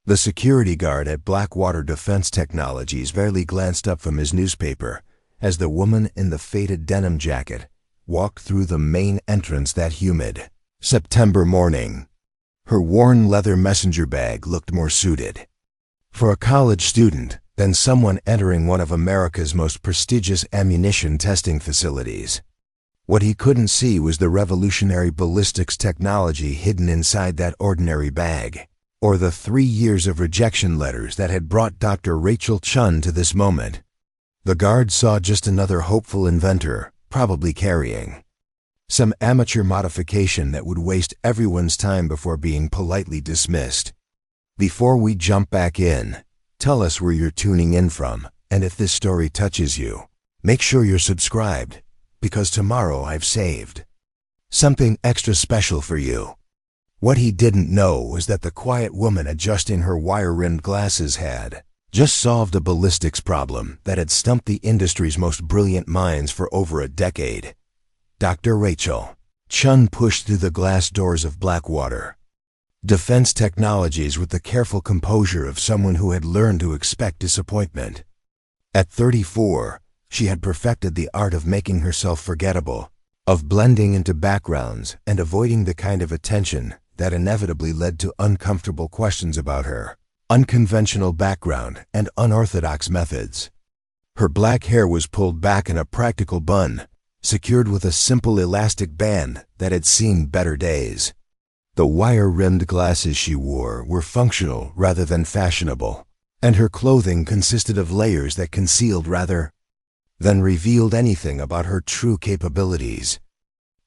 The security guard at Blackwater Defense Technologies barely glanced up from his newspaper as the woman in the faded denim jacket walked through the main entrance that humid September morning. Her worn leather messenger bag looked more suited for a college student than someone entering one of America's most prestigious ammunition testing facilities. What he couldn't see was the revolutionary ballistics technology hidden inside that ordinary bag, or the 3 years of rejection letters that had brought Dr. Rachel Chen to this moment. The guard saw just another hopeful inventor, probably carrying some amateur modification that would waste everyone's time before being politely dismissed. Before we jump back in, tell us where you're tuning in from, and if this story touches you, make sure you're subscribed, because tomorrow I've saved something extra special for you. What he didn't know was that the quiet woman adjusting her wire-rimmed glasses had just solved a ballistics problem that had stumped the industry's most brilliant minds for over a decade. Dr. Rachel Chen pushed through the glass doors of Blackwater Defense Technologies with the careful composure of someone who had learned to expect disappointment. At 34, she had perfected the art of making herself forgettable, of blending into backgrounds and avoiding the kind of attention that inevitably led to uncomfortable questions about her unconventional background and unorthodox methods. Her black hair was pulled back in a practical bun, secured with a simple elastic band that had seen better days. The wire-rimmed glasses she wore were functional rather than fashionable, and her clothing consisted of layers that concealed rather than revealed anything about her true capabilities.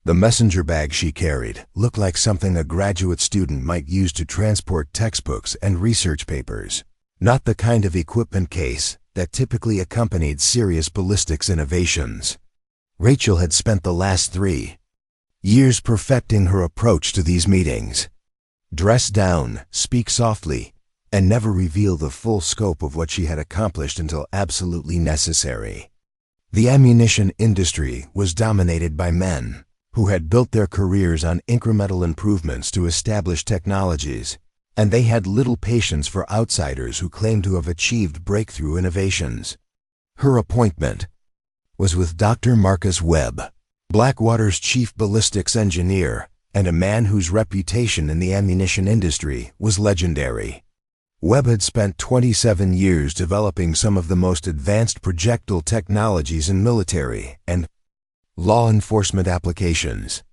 The messenger bag she carried looked like something a graduate student might use to transport textbooks and research papers, not the kind of equipment case that typically accompanied serious ballistics innovations. Rachel had spent the last 3 years perfecting her approach to these meetings. Dress down, speak softly, and never reveal the full scope of what she had accomplished until absolutely necessary. The ammunition industry was dominated by men who had built their careers on incremental improvements to established technologies, and they had little patience for outsiders who claimed to have achieved breakthrough innovations. Her appointment was with Dr. Marcus Webb, Blackwater's chief ballistics engineer, and a man whose reputation in the ammunition industry was legendary. Webb had spent 27 years developing some of the most advanced projectile technologies in military and law enforcement applications.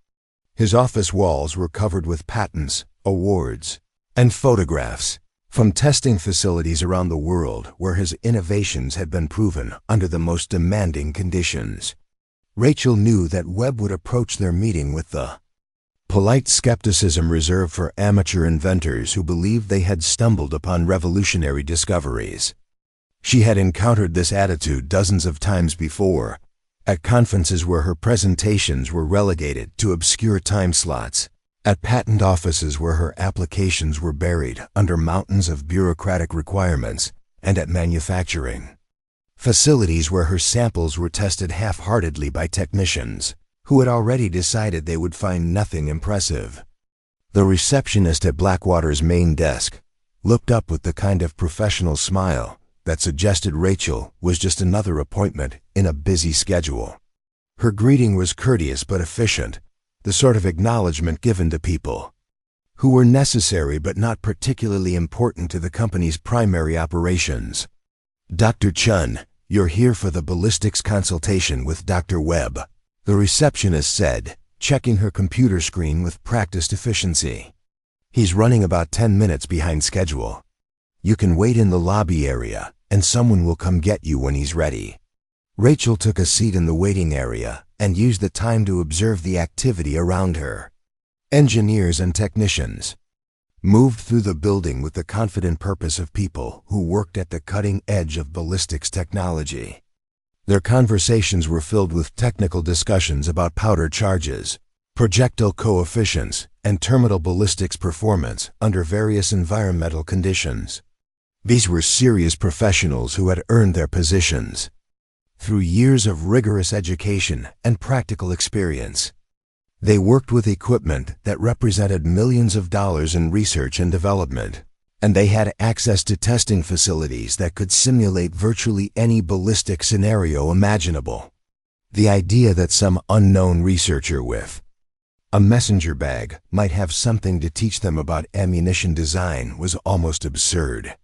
His office walls were covered with patents, awards, and photographs from testing facilities around the world where his innovations had been proven under the most demanding conditions. Rachel knew that Webb would approach their meeting with the polite skepticism reserved for amateur inventors who believed they had stumbled upon revolutionary discoveries. She had encountered this attitude dozens of times before, at conferences where her presentations were relegated to obscure time slots, at patent offices where her applications were buried under mountains of bureaucratic requirements, and at manufacturing facilities where her samples were tested half-heartedly by technicians who had already decided they would find nothing impressive. The receptionist at Blackwater's main desk looked up with the kind of professional smile that suggested Rachel was just another appointment in a busy schedule. Her greeting was courteous but efficient, the sort of acknowledgement given to people who were necessary but not particularly important to the company's primary operations. "Dr. Chen, you're here for the ballistics consultation with Dr. Webb," the receptionist said, checking her computer screen with practiced efficiency. "He's running about 10 minutes behind schedule. You can wait in the lobby area, and someone will come get you when he's ready." Rachel took a seat in the waiting area and used the time to observe the activity around her. Engineers and technicians moved through the building with the confident purpose of people who worked at the cutting edge of ballistics technology. Their conversations were filled with technical discussions about powder charges, projectile coefficients, and terminal ballistics performance under various environmental conditions. These were serious professionals who had earned their positions through years of rigorous education and practical experience. They worked with equipment that represented millions of dollars in research and development, and they had access to testing facilities that could simulate virtually any ballistic scenario imaginable. The idea that some unknown researcher with a messenger bag might have something to teach them about ammunition design was almost absurd.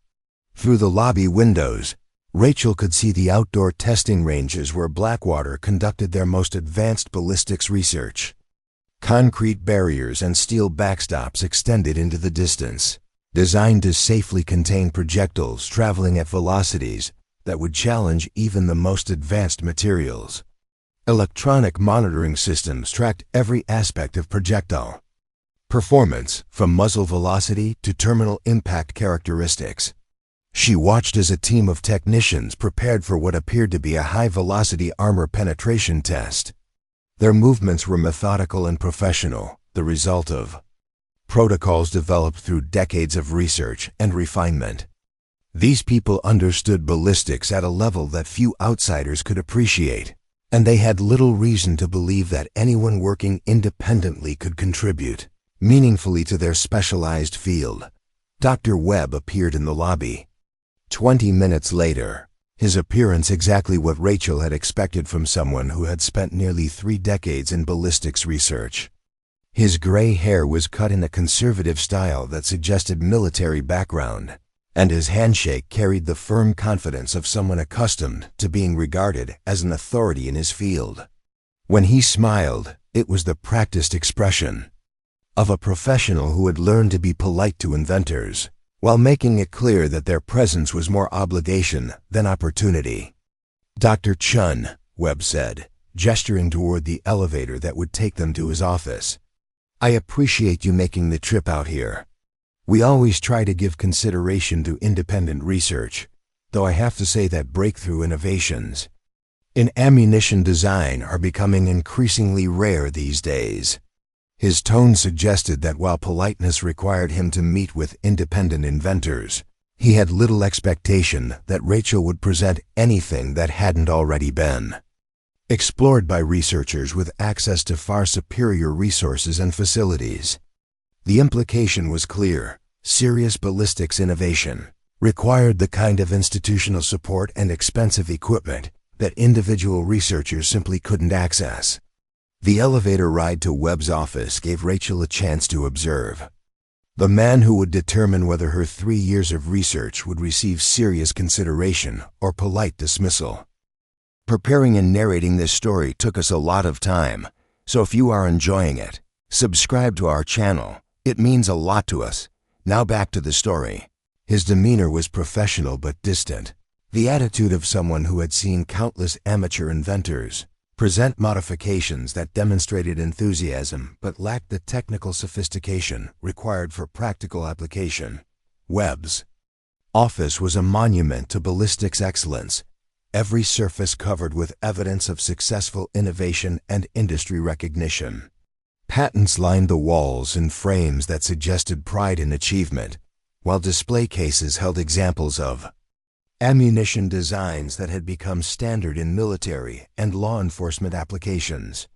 Through the lobby windows, Rachel could see the outdoor testing ranges where Blackwater conducted their most advanced ballistics research. Concrete barriers and steel backstops extended into the distance, designed to safely contain projectiles traveling at velocities that would challenge even the most advanced materials. Electronic monitoring systems tracked every aspect of projectile performance, from muzzle velocity to terminal impact characteristics. She watched as a team of technicians prepared for what appeared to be a high-velocity armor penetration test. Their movements were methodical and professional, the result of protocols developed through decades of research and refinement. These people understood ballistics at a level that few outsiders could appreciate, and they had little reason to believe that anyone working independently could contribute meaningfully to their specialized field. Dr. Webb appeared in the lobby. 20 minutes later, his appearance exactly what Rachel had expected from someone who had spent nearly 3 decades in ballistics research. His gray hair was cut in a conservative style that suggested military background, and his handshake carried the firm confidence of someone accustomed to being regarded as an authority in his field. When he smiled, it was the practiced expression of a professional who had learned to be polite to inventors, while making it clear that their presence was more obligation than opportunity. "Dr. Chen," Webb said, gesturing toward the elevator that would take them to his office. "I appreciate you making the trip out here. We always try to give consideration to independent research, though I have to say that breakthrough innovations in ammunition design are becoming increasingly rare these days." His tone suggested that while politeness required him to meet with independent inventors, he had little expectation that Rachel would present anything that hadn't already been explored by researchers with access to far superior resources and facilities. The implication was clear: serious ballistics innovation required the kind of institutional support and expensive equipment that individual researchers simply couldn't access. The elevator ride to Webb's office gave Rachel a chance to observe the man who would determine whether her 3 years of research would receive serious consideration or polite dismissal. Preparing and narrating this story took us a lot of time, so if you are enjoying it, subscribe to our channel. It means a lot to us. Now back to the story. His demeanor was professional but distant, the attitude of someone who had seen countless amateur inventors present modifications that demonstrated enthusiasm but lacked the technical sophistication required for practical application. Webb's office was a monument to ballistics excellence, every surface covered with evidence of successful innovation and industry recognition. Patents lined the walls in frames that suggested pride in achievement, while display cases held examples of ammunition designs that had become standard in military and law enforcement applications.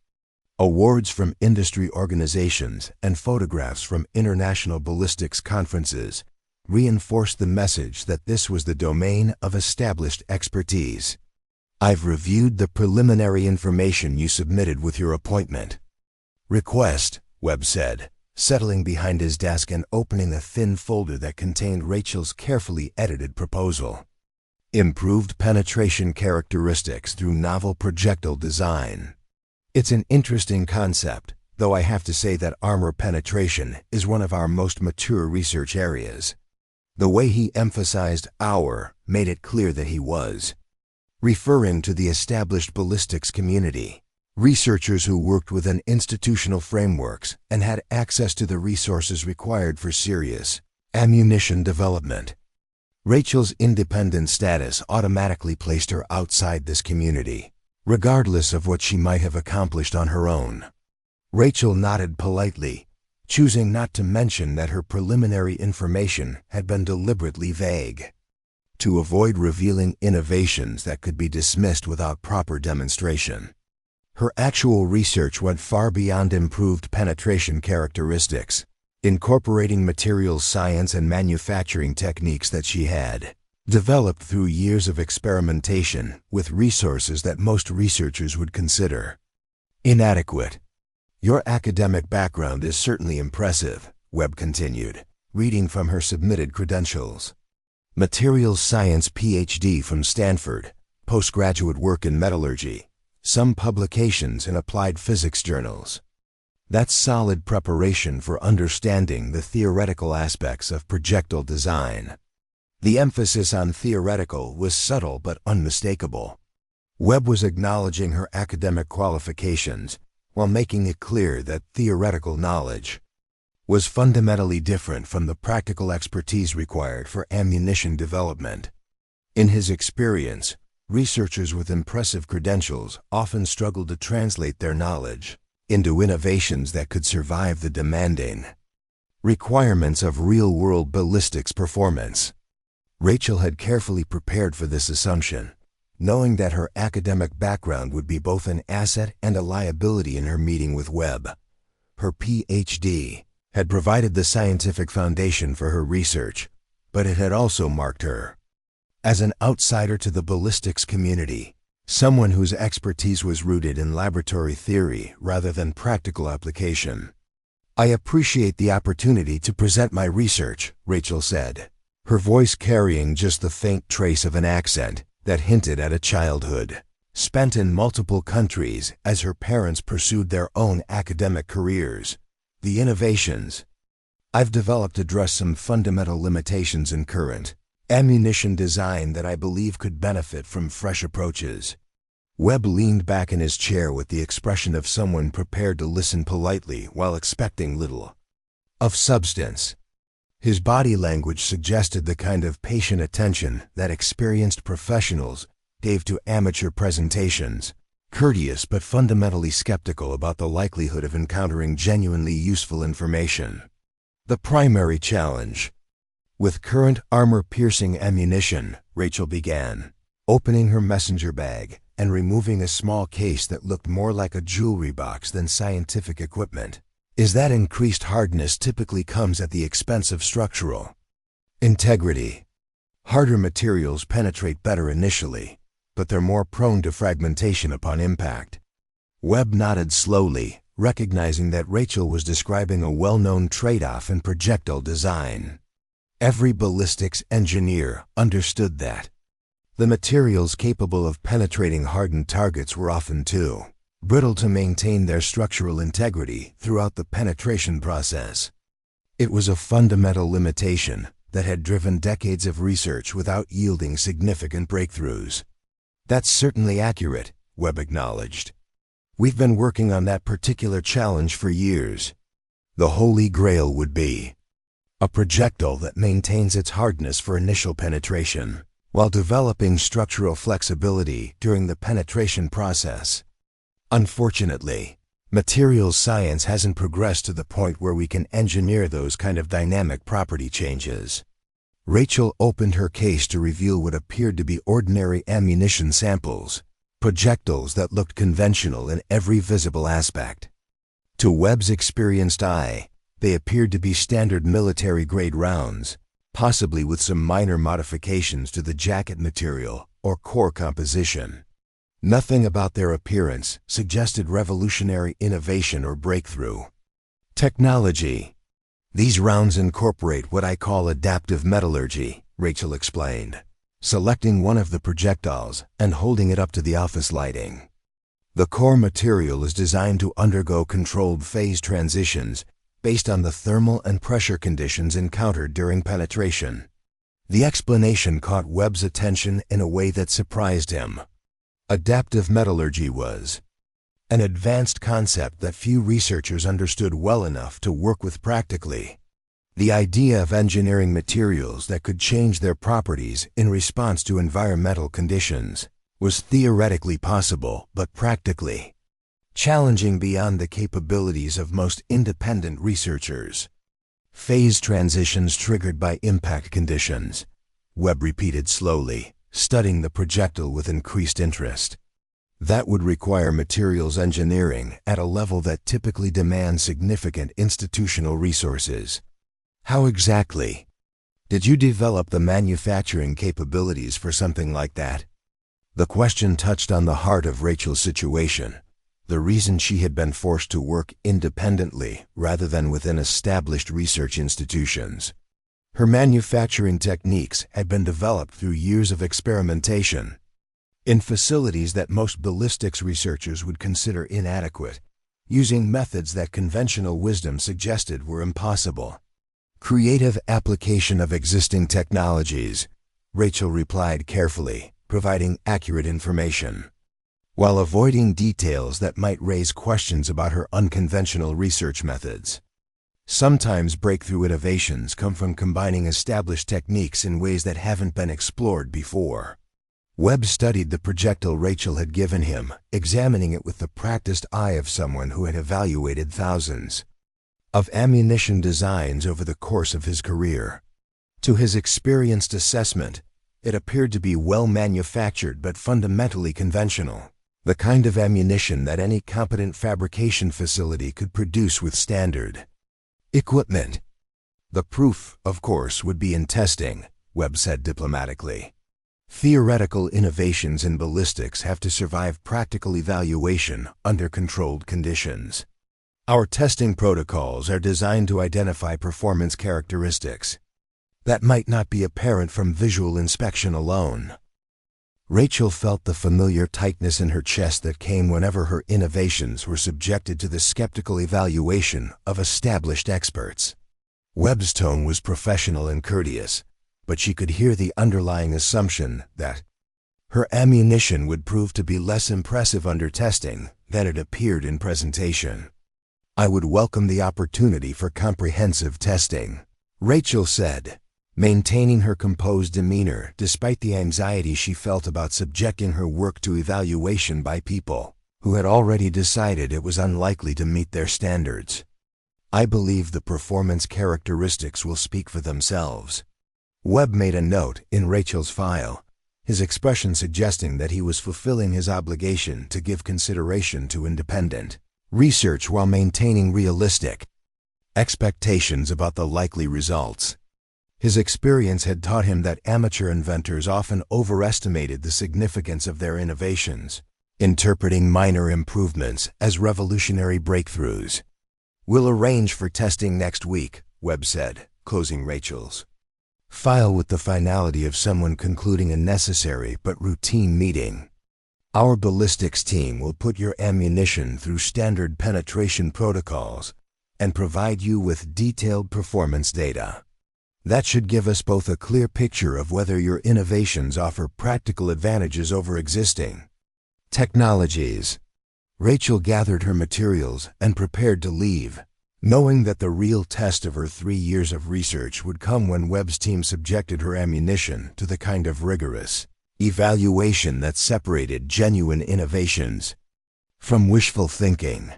Awards from industry organizations and photographs from international ballistics conferences reinforced the message that this was the domain of established expertise. "I've reviewed the preliminary information you submitted with your appointment request," Webb said, settling behind his desk and opening a thin folder that contained Rachel's carefully edited proposal. "Improved penetration characteristics through novel projectile design." It's an interesting concept, though I have to say that armor penetration is one of our most mature research areas. The way he emphasized "our" made it clear that he was referring to the established ballistics community, researchers who worked within institutional frameworks and had access to the resources required for serious ammunition development. Rachel's independent status automatically placed her outside this community, regardless of what she might have accomplished on her own. Rachel nodded politely, choosing not to mention that her preliminary information had been deliberately vague, to avoid revealing innovations that could be dismissed without proper demonstration. Her actual research went far beyond improved penetration characteristics. incorporating materials science and manufacturing techniques that she had developed through years of experimentation with resources that most researchers would consider inadequate. Your academic background is certainly impressive, Webb continued, reading from her submitted credentials. Materials science PhD from Stanford, postgraduate work in metallurgy, some publications in applied physics journals. That's solid preparation for understanding the theoretical aspects of projectile design. The emphasis on theoretical was subtle but unmistakable. Webb was acknowledging her academic qualifications while making it clear that theoretical knowledge was fundamentally different from the practical expertise required for ammunition development. In his experience, researchers with impressive credentials often struggled to translate their knowledge into innovations that could survive the demanding requirements of real-world ballistics performance. Rachel had carefully prepared for this assumption, knowing that her academic background would be both an asset and a liability in her meeting with Webb. Her PhD had provided the scientific foundation for her research, but it had also marked her as an outsider to the ballistics community, someone whose expertise was rooted in laboratory theory rather than practical application. "I appreciate the opportunity to present my research," Rachel said, her voice carrying just the faint trace of an accent that hinted at a childhood spent in multiple countries as her parents pursued their own academic careers. "The innovations I've developed address some fundamental limitations in current ammunition design that I believe could benefit from fresh approaches." Webb leaned back in his chair with the expression of someone prepared to listen politely while expecting little of substance. His body language suggested the kind of patient attention that experienced professionals gave to amateur presentations, courteous but fundamentally skeptical about the likelihood of encountering genuinely useful information. "The primary challenge with current armor-piercing ammunition," Rachel began, opening her messenger bag and removing a small case that looked more like a jewelry box than scientific equipment, "is that increased hardness typically comes at the expense of structural integrity. Harder materials penetrate better initially, but they're more prone to fragmentation upon impact." Webb nodded slowly, recognizing that Rachel was describing a well-known trade-off in projectile design. Every ballistics engineer understood that the materials capable of penetrating hardened targets were often too brittle to maintain their structural integrity throughout the penetration process. It was a fundamental limitation that had driven decades of research without yielding significant breakthroughs. "That's certainly accurate," Webb acknowledged. "We've been working on that particular challenge for years. The holy grail would be a projectile that maintains its hardness for initial penetration, while developing structural flexibility during the penetration process. Unfortunately, materials science hasn't progressed to the point where we can engineer those kind of dynamic property changes." Rachel opened her case to reveal what appeared to be ordinary ammunition samples, projectiles that looked conventional in every visible aspect. To Webb's experienced eye, they appeared to be standard military-grade rounds, possibly with some minor modifications to the jacket material or core composition. Nothing about their appearance suggested revolutionary innovation or breakthrough technology. "These rounds incorporate what I call adaptive metallurgy," Rachel explained, selecting one of the projectiles and holding it up to the office lighting. "The core material is designed to undergo controlled phase transitions based on the thermal and pressure conditions encountered during penetration." The explanation caught Webb's attention in a way that surprised him. Adaptive metallurgy was an advanced concept that few researchers understood well enough to work with practically. The idea of engineering materials that could change their properties in response to environmental conditions was theoretically possible, but practically challenging beyond the capabilities of most independent researchers. "Phase transitions triggered by impact conditions," Webb repeated slowly, studying the projectile with increased interest. That would require materials engineering at a level that typically demands significant institutional resources. How exactly did you develop the manufacturing capabilities for something like that? The question touched on the heart of Rachel's situation, the reason she had been forced to work independently rather than within established research institutions. Her manufacturing techniques had been developed through years of experimentation in facilities that most ballistics researchers would consider inadequate, using methods that conventional wisdom suggested were impossible. Creative application of existing technologies, Rachel replied carefully, providing accurate information, while avoiding details that might raise questions about her unconventional research methods. Sometimes breakthrough innovations come from combining established techniques in ways that haven't been explored before. Webb studied the projectile Rachel had given him, examining it with the practiced eye of someone who had evaluated thousands of ammunition designs over the course of his career. To his experienced assessment, it appeared to be well manufactured but fundamentally conventional, the kind of ammunition that any competent fabrication facility could produce with standard equipment. The proof, of course, would be in testing, Webb said diplomatically. Theoretical innovations in ballistics have to survive practical evaluation under controlled conditions. Our testing protocols are designed to identify performance characteristics that might not be apparent from visual inspection alone. Rachel felt the familiar tightness in her chest that came whenever her innovations were subjected to the skeptical evaluation of established experts. Webb's tone was professional and courteous, but she could hear the underlying assumption that her ammunition would prove to be less impressive under testing than it appeared in presentation. I would welcome the opportunity for comprehensive testing, Rachel said, maintaining her composed demeanor despite the anxiety she felt about subjecting her work to evaluation by people who had already decided it was unlikely to meet their standards. I believe the performance characteristics will speak for themselves. Webb made a note in Rachel's file, his expression suggesting that he was fulfilling his obligation to give consideration to independent research while maintaining realistic expectations about the likely results. His experience had taught him that amateur inventors often overestimated the significance of their innovations, interpreting minor improvements as revolutionary breakthroughs. We'll arrange for testing next week, Webb said, closing Rachel's file with the finality of someone concluding a necessary but routine meeting. Our ballistics team will put your ammunition through standard penetration protocols and provide you with detailed performance data. That should give us both a clear picture of whether your innovations offer practical advantages over existing technologies. Rachel gathered her materials and prepared to leave, knowing that the real test of her 3 years of research would come when Webb's team subjected her ammunition to the kind of rigorous evaluation that separated genuine innovations from wishful thinking.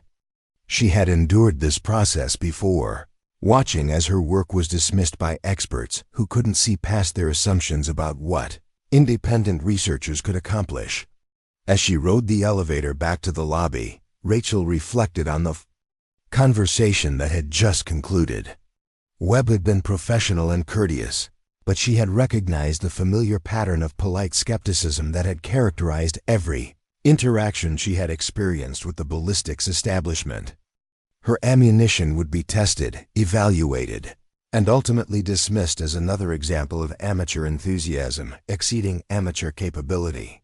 She had endured this process before, watching as her work was dismissed by experts who couldn't see past their assumptions about what independent researchers could accomplish. As she rode the elevator back to the lobby, Rachel reflected on the conversation that had just concluded. Webb had been professional and courteous, but she had recognized the familiar pattern of polite skepticism that had characterized every interaction she had experienced with the ballistics establishment. Her ammunition would be tested, evaluated, and ultimately dismissed as another example of amateur enthusiasm exceeding amateur capability.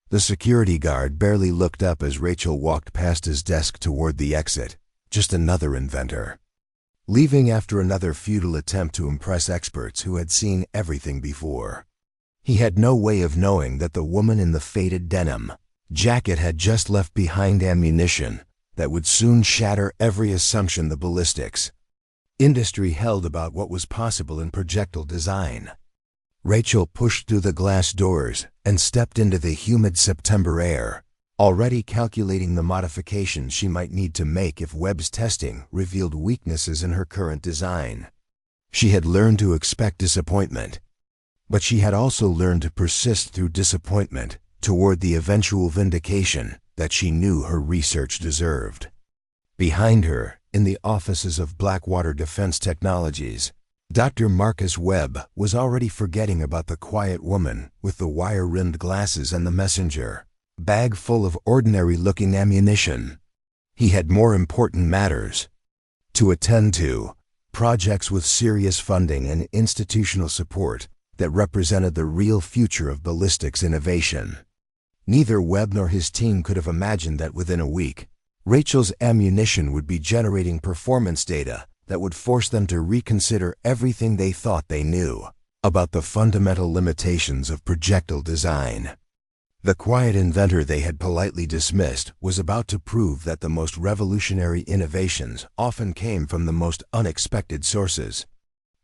The security guard barely looked up as Rachel walked past his desk toward the exit, just another inventor, leaving after another futile attempt to impress experts who had seen everything before. He had no way of knowing that the woman in the faded denim jacket had just left behind ammunition that would soon shatter every assumption the ballistics industry held about what was possible in projectile design. Rachel pushed through the glass doors and stepped into the humid September air, already calculating the modifications she might need to make if Webb's testing revealed weaknesses in her current design. She had learned to expect disappointment, but she had also learned to persist through disappointment toward the eventual vindication that she knew her research deserved. Behind her, in the offices of Blackwater Defense Technologies, Dr. Marcus Webb was already forgetting about the quiet woman with the wire-rimmed glasses and the messenger bag full of ordinary-looking ammunition. He had more important matters to attend to, projects with serious funding and institutional support that represented the real future of ballistics innovation. Neither Webb nor his team could have imagined that within a week, Rachel's ammunition would be generating performance data that would force them to reconsider everything they thought they knew about the fundamental limitations of projectile design. The quiet inventor they had politely dismissed was about to prove that the most revolutionary innovations often came from the most unexpected sources.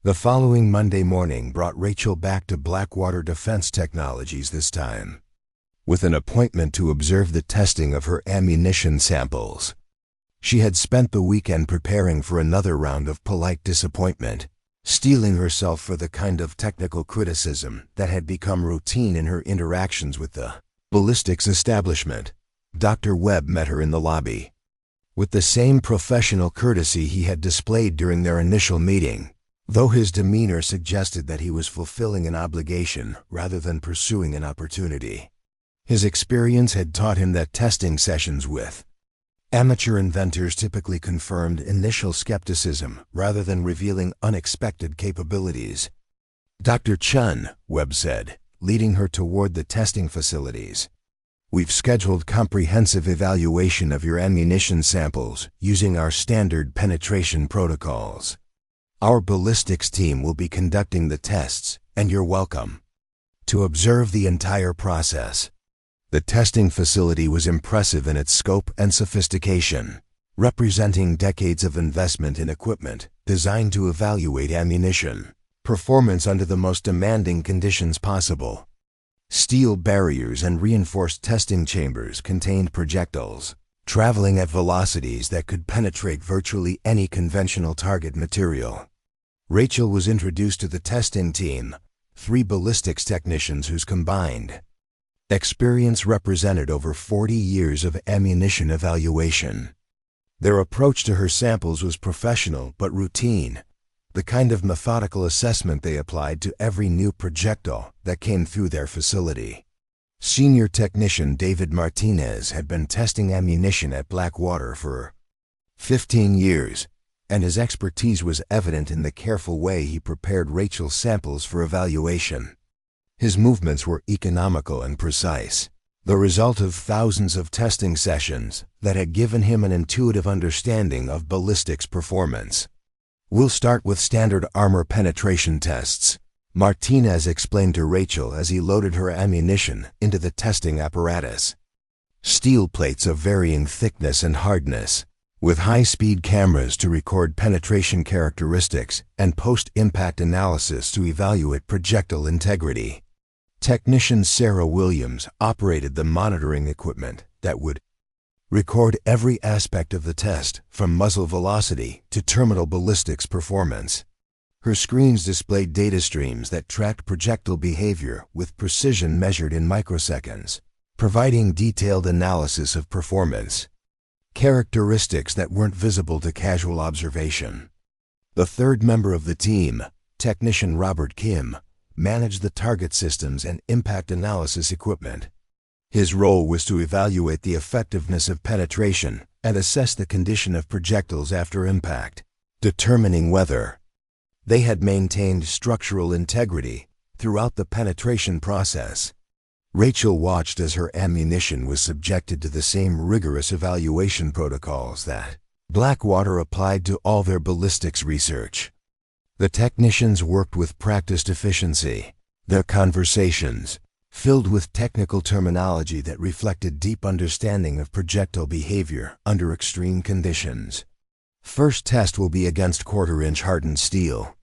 The following Monday morning brought Rachel back to Blackwater Defense Technologies, this time with an appointment to observe the testing of her ammunition samples. She had spent the weekend preparing for another round of polite disappointment, steeling herself for the kind of technical criticism that had become routine in her interactions with the ballistics establishment. Dr. Webb met her in the lobby. With the same professional courtesy he had displayed during their initial meeting, though his demeanor suggested that he was fulfilling an obligation rather than pursuing an opportunity. His experience had taught him that testing sessions with amateur inventors typically confirmed initial skepticism rather than revealing unexpected capabilities. "Dr. Chen," Webb said, leading her toward the testing facilities, "we've scheduled comprehensive evaluation of your ammunition samples using our standard penetration protocols. Our ballistics team will be conducting the tests, and you're welcome to observe the entire process." The testing facility was impressive in its scope and sophistication, representing decades of investment in equipment designed to evaluate ammunition performance under the most demanding conditions possible. Steel barriers and reinforced testing chambers contained projectiles, traveling at velocities that could penetrate virtually any conventional target material. Rachel was introduced to the testing team, 3 ballistics technicians whose combined experience represented over 40 years of ammunition evaluation. Their approach to her samples was professional but routine, the kind of methodical assessment they applied to every new projectile that came through their facility. Senior technician David Martinez had been testing ammunition at Blackwater for 15 years, and his expertise was evident in the careful way he prepared Rachel's samples for evaluation. His movements were economical and precise, the result of thousands of testing sessions that had given him an intuitive understanding of ballistics performance. "We'll start with standard armor penetration tests," Martinez explained to Rachel as he loaded her ammunition into the testing apparatus. Steel plates of varying thickness and hardness, with high-speed cameras to record penetration characteristics and post-impact analysis to evaluate projectile integrity. Technician Sarah Williams operated the monitoring equipment that would record every aspect of the test, from muzzle velocity to terminal ballistics performance. Her screens displayed data streams that tracked projectile behavior with precision measured in microseconds, providing detailed analysis of performance characteristics that weren't visible to casual observation. The third member of the team, Technician Robert Kim, managed the target systems and impact analysis equipment. His role was to evaluate the effectiveness of penetration and assess the condition of projectiles after impact, determining whether they had maintained structural integrity throughout the penetration process. Rachel watched as her ammunition was subjected to the same rigorous evaluation protocols that Blackwater applied to all their ballistics research. The technicians worked with practiced efficiency, their conversations filled with technical terminology that reflected deep understanding of projectile behavior under extreme conditions. "First test will be against quarter-inch hardened steel,"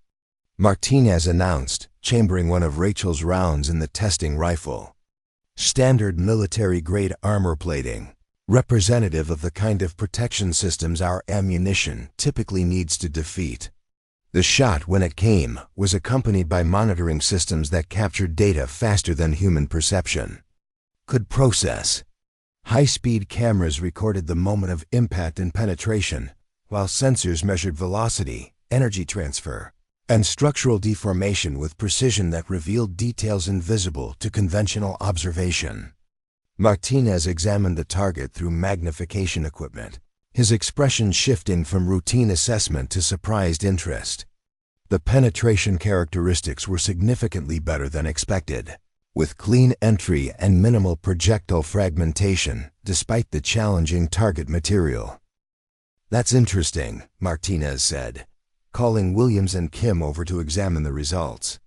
Martinez announced, chambering one of Rachel's rounds in the testing rifle. "Standard military-grade armor plating, representative of the kind of protection systems our ammunition typically needs to defeat." The shot, when it came, was accompanied by monitoring systems that captured data faster than human perception could process. High-speed cameras recorded the moment of impact and penetration, while sensors measured velocity, energy transfer, and structural deformation with precision that revealed details invisible to conventional observation. Martinez examined the target through magnification equipment, his expression shifting from routine assessment to surprised interest. The penetration characteristics were significantly better than expected, with clean entry and minimal projectile fragmentation, despite the challenging target material. "That's interesting," Martinez said, calling Williams and Kim over to examine the results.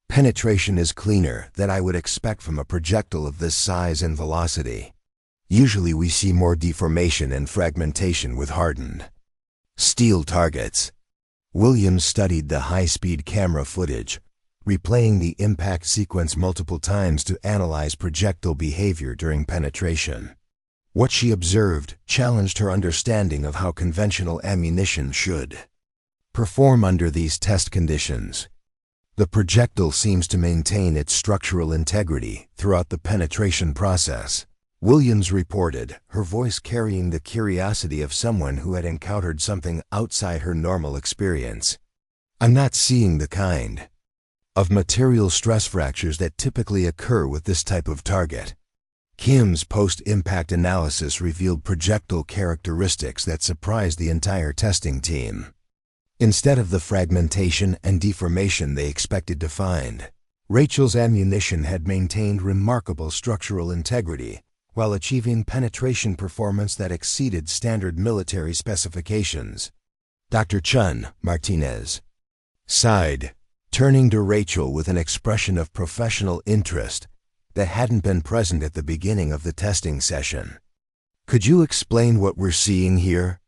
"Penetration is cleaner than I would expect from a projectile of this size and velocity. Usually we see more deformation and fragmentation with hardened steel targets." Williams studied the high-speed camera footage, replaying the impact sequence multiple times to analyze projectile behavior during penetration. What she observed challenged her understanding of how conventional ammunition should perform under these test conditions. The projectile seems to maintain its structural integrity throughout the penetration process, Williams reported, her voice carrying the curiosity of someone who had encountered something outside her normal experience. "I'm not seeing the kind of material stress fractures that typically occur with this type of target." Kim's post-impact analysis revealed projectile characteristics that surprised the entire testing team. Instead of the fragmentation and deformation they expected to find, Rachel's ammunition had maintained remarkable structural integrity while achieving penetration performance that exceeded standard military specifications. "Dr. Chen," Martinez sighed, turning to Rachel with an expression of professional interest that hadn't been present at the beginning of the testing session. "Could you explain what we're seeing here?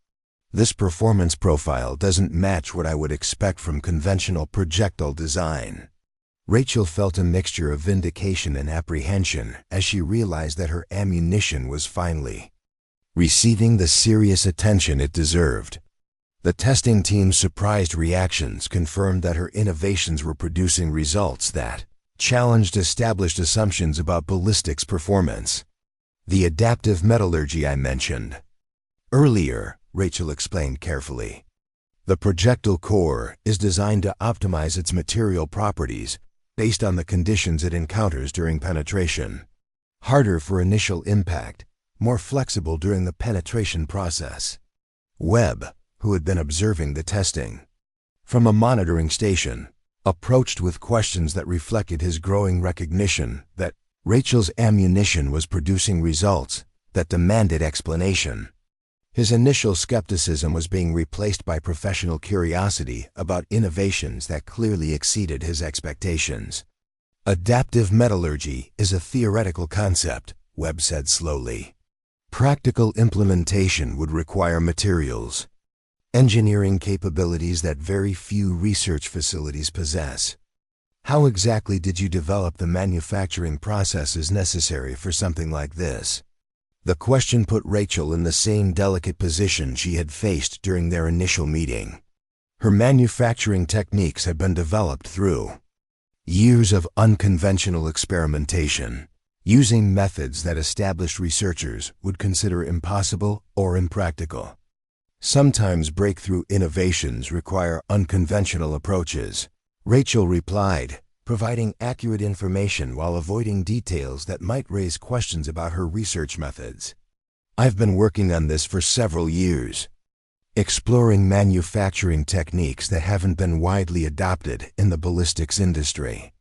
This performance profile doesn't match what I would expect from conventional projectile design." Rachel felt a mixture of vindication and apprehension as she realized that her ammunition was finally receiving the serious attention it deserved. The testing team's surprised reactions confirmed that her innovations were producing results that challenged established assumptions about ballistics performance. "The adaptive metallurgy I mentioned earlier," Rachel explained carefully. "The projectile core is designed to optimize its material properties based on the conditions it encounters during penetration. Harder for initial impact, more flexible during the penetration process." Webb, who had been observing the testing from a monitoring station, approached with questions that reflected his growing recognition that Rachel's ammunition was producing results that demanded explanation. His initial skepticism was being replaced by professional curiosity about innovations that clearly exceeded his expectations. "Adaptive metallurgy is a theoretical concept," Webb said slowly. "Practical implementation would require materials, engineering capabilities that very few research facilities possess. How exactly did you develop the manufacturing processes necessary for something like this?" The question put Rachel in the same delicate position she had faced during their initial meeting. Her manufacturing techniques had been developed through years of unconventional experimentation, using methods that established researchers would consider impossible or impractical. "Sometimes breakthrough innovations require unconventional approaches," Rachel replied, providing accurate information while avoiding details that might raise questions about her research methods. "I've been working on this for several years, exploring manufacturing techniques that haven't been widely adopted in the ballistics industry."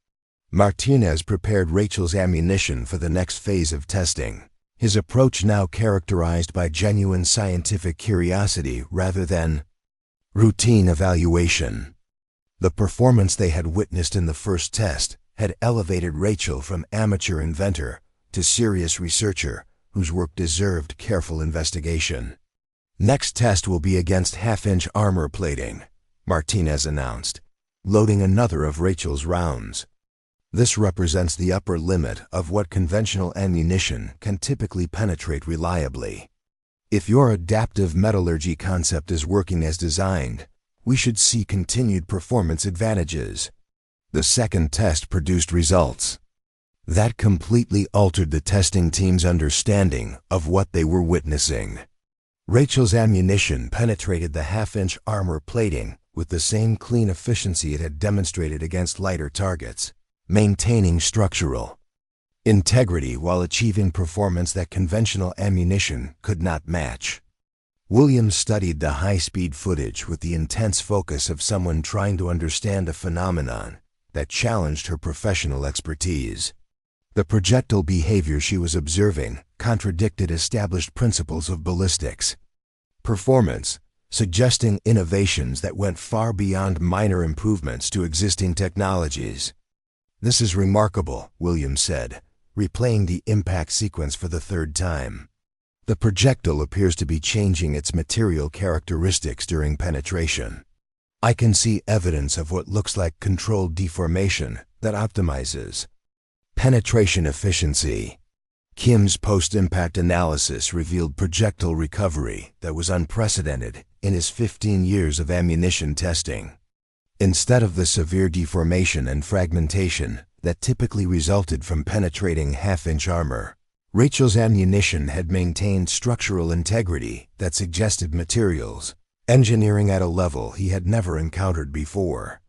Martinez prepared Rachel's ammunition for the next phase of testing, his approach now characterized by genuine scientific curiosity rather than routine evaluation. The performance they had witnessed in the first test had elevated Rachel from amateur inventor to serious researcher whose work deserved careful investigation. "Next test will be against half-inch armor plating," Martinez announced, loading another of Rachel's rounds. "This represents the upper limit of what conventional ammunition can typically penetrate reliably. If your adaptive metallurgy concept is working as designed, we should see continued performance advantages." The second test produced results That completely altered the testing team's understanding of what they were witnessing. Rachel's ammunition penetrated the half-inch armor plating with the same clean efficiency it had demonstrated against lighter targets, maintaining structural integrity while achieving performance that conventional ammunition could not match. Williams studied the high-speed footage with the intense focus of someone trying to understand a phenomenon that challenged her professional expertise. The projectile behavior she was observing contradicted established principles of ballistics performance, suggesting innovations that went far beyond minor improvements to existing technologies. "This is remarkable," Williams said, replaying the impact sequence for the third time. "The projectile appears to be changing its material characteristics during penetration. I can see evidence of what looks like controlled deformation that optimizes penetration efficiency." Kim's post-impact analysis revealed projectile recovery that was unprecedented in his 15 years of ammunition testing. Instead of the severe deformation and fragmentation that typically resulted from penetrating half-inch armor, Rachel's ammunition had maintained structural integrity that suggested materials engineering at a level he had never encountered before.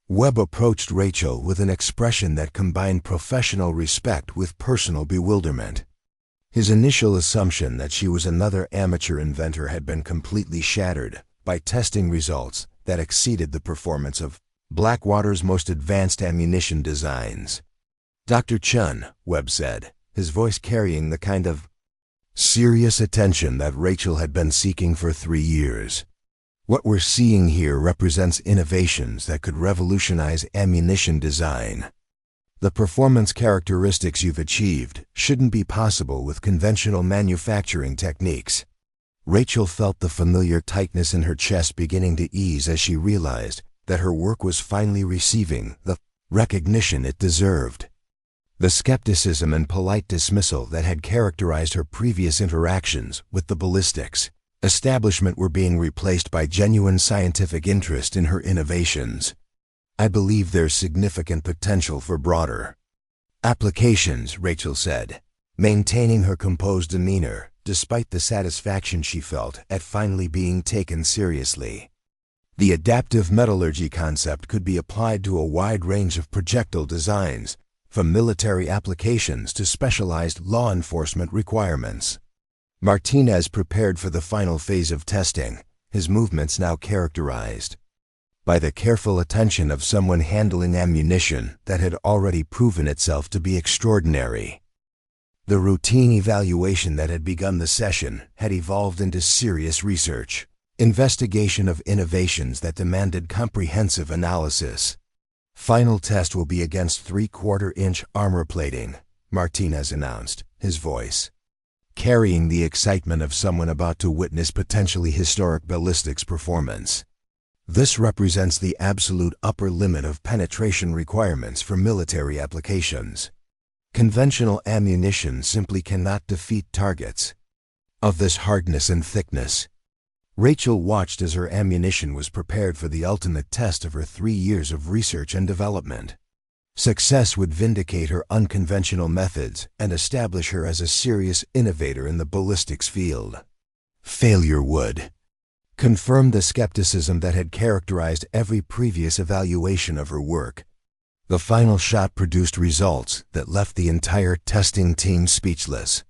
Webb approached Rachel with an expression that combined professional respect with personal bewilderment. His initial assumption that she was another amateur inventor had been completely shattered by testing results that exceeded the performance of Blackwater's most advanced ammunition designs. "Dr. Chen," Webb said, his voice carrying the kind of serious attention that Rachel had been seeking for 3 years. "What we're seeing here represents innovations that could revolutionize ammunition design. The performance characteristics you've achieved shouldn't be possible with conventional manufacturing techniques." Rachel felt the familiar tightness in her chest beginning to ease as she realized that her work was finally receiving the recognition it deserved. The skepticism and polite dismissal that had characterized her previous interactions with the ballistics establishment were being replaced by genuine scientific interest in her innovations. "I believe there's significant potential for broader applications," Rachel said, maintaining her composed demeanor despite the satisfaction she felt at finally being taken seriously. The adaptive metallurgy concept could be applied to a wide range of projectile designs, from military applications to specialized law enforcement requirements. Martinez prepared for the final phase of testing, his movements now characterized by the careful attention of someone handling ammunition that had already proven itself to be extraordinary. The routine evaluation that had begun the session had evolved into serious research, investigation of innovations that demanded comprehensive analysis. "Final test will be against 3/4-inch armor plating," Martinez announced, his voice carrying the excitement of someone about to witness potentially historic ballistics performance. "This represents the absolute upper limit of penetration requirements for military applications. Conventional ammunition simply cannot defeat targets of this hardness and thickness." Rachel watched as her ammunition was prepared for the ultimate test of her 3 years of research and development. Success would vindicate her unconventional methods and establish her as a serious innovator in the ballistics field. Failure would confirm the skepticism that had characterized every previous evaluation of her work. The final shot produced results that left the entire testing team speechless.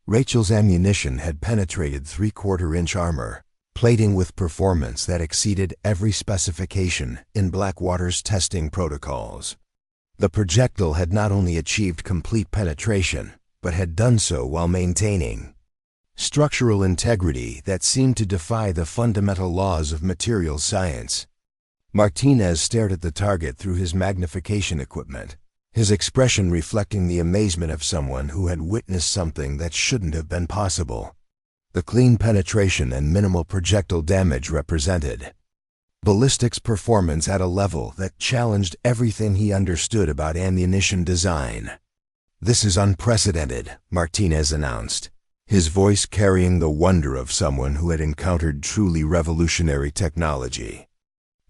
Rachel's ammunition had penetrated 3/4-inch armor, plating with performance that exceeded every specification in Blackwater's testing protocols. The projectile had not only achieved complete penetration, but had done so while maintaining structural integrity that seemed to defy the fundamental laws of materials science. Martinez stared at the target through his magnification equipment, his expression reflecting the amazement of someone who had witnessed something that shouldn't have been possible. The clean penetration and minimal projectile damage represented ballistics performance at a level that challenged everything he understood about ammunition design. "This is unprecedented," Martinez announced, his voice carrying the wonder of someone who had encountered truly revolutionary technology.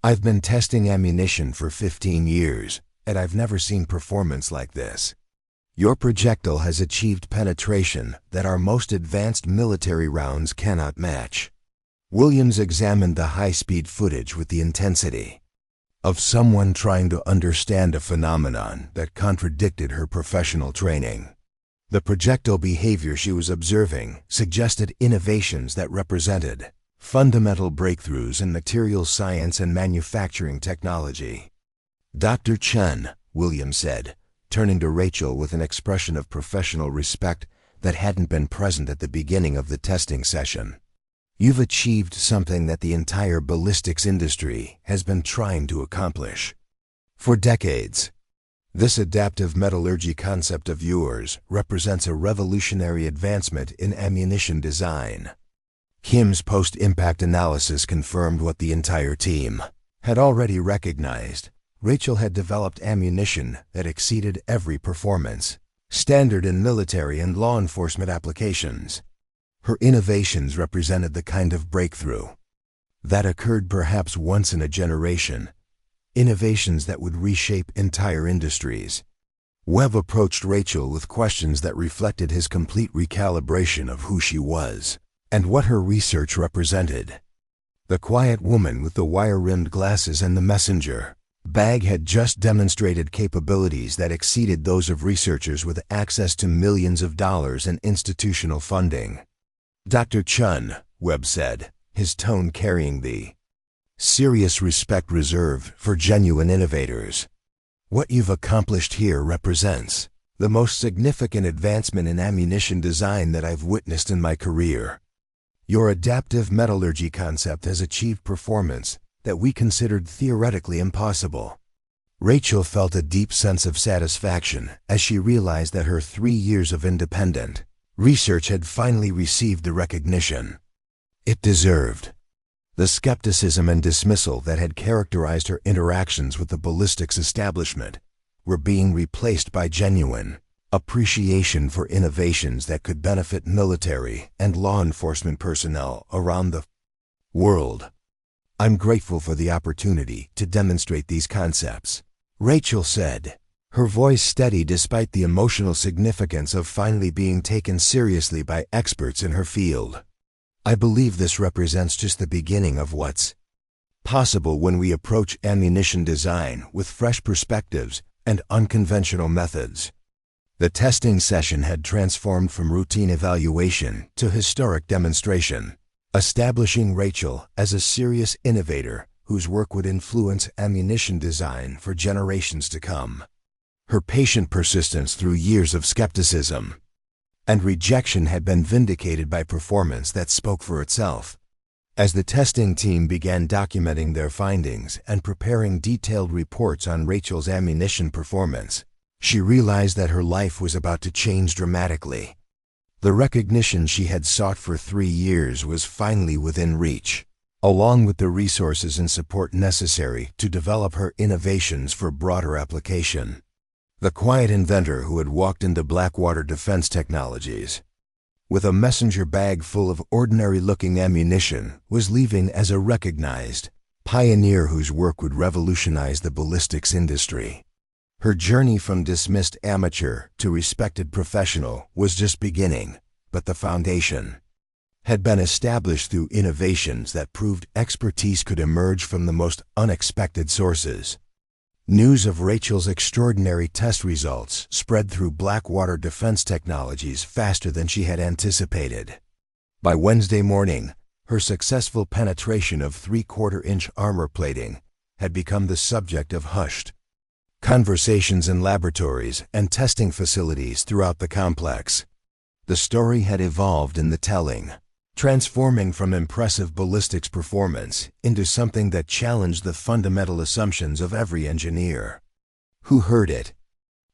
"I've been testing ammunition for 15 years, and I've never seen performance like this. Your projectile has achieved penetration that our most advanced military rounds cannot match. Williams examined the high-speed footage with the intensity of someone trying to understand a phenomenon that contradicted her professional training. The projectile behavior she was observing suggested innovations that represented fundamental breakthroughs in materials science and manufacturing technology. Dr. Chen, Williams said, turning to Rachel with an expression of professional respect that hadn't been present at the beginning of the testing session. You've achieved something that the entire ballistics industry has been trying to accomplish for decades. This adaptive metallurgy concept of yours represents a revolutionary advancement in ammunition design. Kim's post-impact analysis confirmed what the entire team had already recognized. Rachel had developed ammunition that exceeded every performance standard in military and law enforcement applications. Her innovations represented the kind of breakthrough that occurred perhaps once in a generation, innovations that would reshape entire industries. Webb approached Rachel with questions that reflected his complete recalibration of who she was and what her research represented. The quiet woman with the wire-rimmed glasses and the messenger bag had just demonstrated capabilities that exceeded those of researchers with access to millions of dollars in institutional funding. Dr. Chen, Webb said, his tone carrying the serious respect reserved for genuine innovators. What you've accomplished here represents the most significant advancement in ammunition design that I've witnessed in my career. Your adaptive metallurgy concept has achieved performance that we considered theoretically impossible. Rachel felt a deep sense of satisfaction as she realized that her 3 years of independent research had finally received the recognition it deserved. The skepticism and dismissal that had characterized her interactions with the ballistics establishment were being replaced by genuine appreciation for innovations that could benefit military and law enforcement personnel around the world. I'm grateful for the opportunity to demonstrate these concepts, Rachel said, her voice steady despite the emotional significance of finally being taken seriously by experts in her field. I believe this represents just the beginning of what's possible when we approach ammunition design with fresh perspectives and unconventional methods. The testing session had transformed from routine evaluation to historic demonstration, establishing Rachel as a serious innovator whose work would influence ammunition design for generations to come. Her patient persistence through years of skepticism and rejection had been vindicated by performance that spoke for itself. As the testing team began documenting their findings and preparing detailed reports on Rachel's ammunition performance, she realized that her life was about to change dramatically. The recognition she had sought for 3 years was finally within reach, along with the resources and support necessary to develop her innovations for broader application. The quiet inventor who had walked into Blackwater Defense Technologies with a messenger bag full of ordinary-looking ammunition was leaving as a recognized pioneer whose work would revolutionize the ballistics industry. Her journey from dismissed amateur to respected professional was just beginning, but the foundation had been established through innovations that proved expertise could emerge from the most unexpected sources. News of Rachel's extraordinary test results spread through Blackwater Defense Technologies faster than she had anticipated. By Wednesday morning, her successful penetration of 3/4-inch armor plating had become the subject of hushed conversations in laboratories and testing facilities throughout the complex. The story had evolved in the telling, transforming from impressive ballistics performance into something that challenged the fundamental assumptions of every engineer who heard it.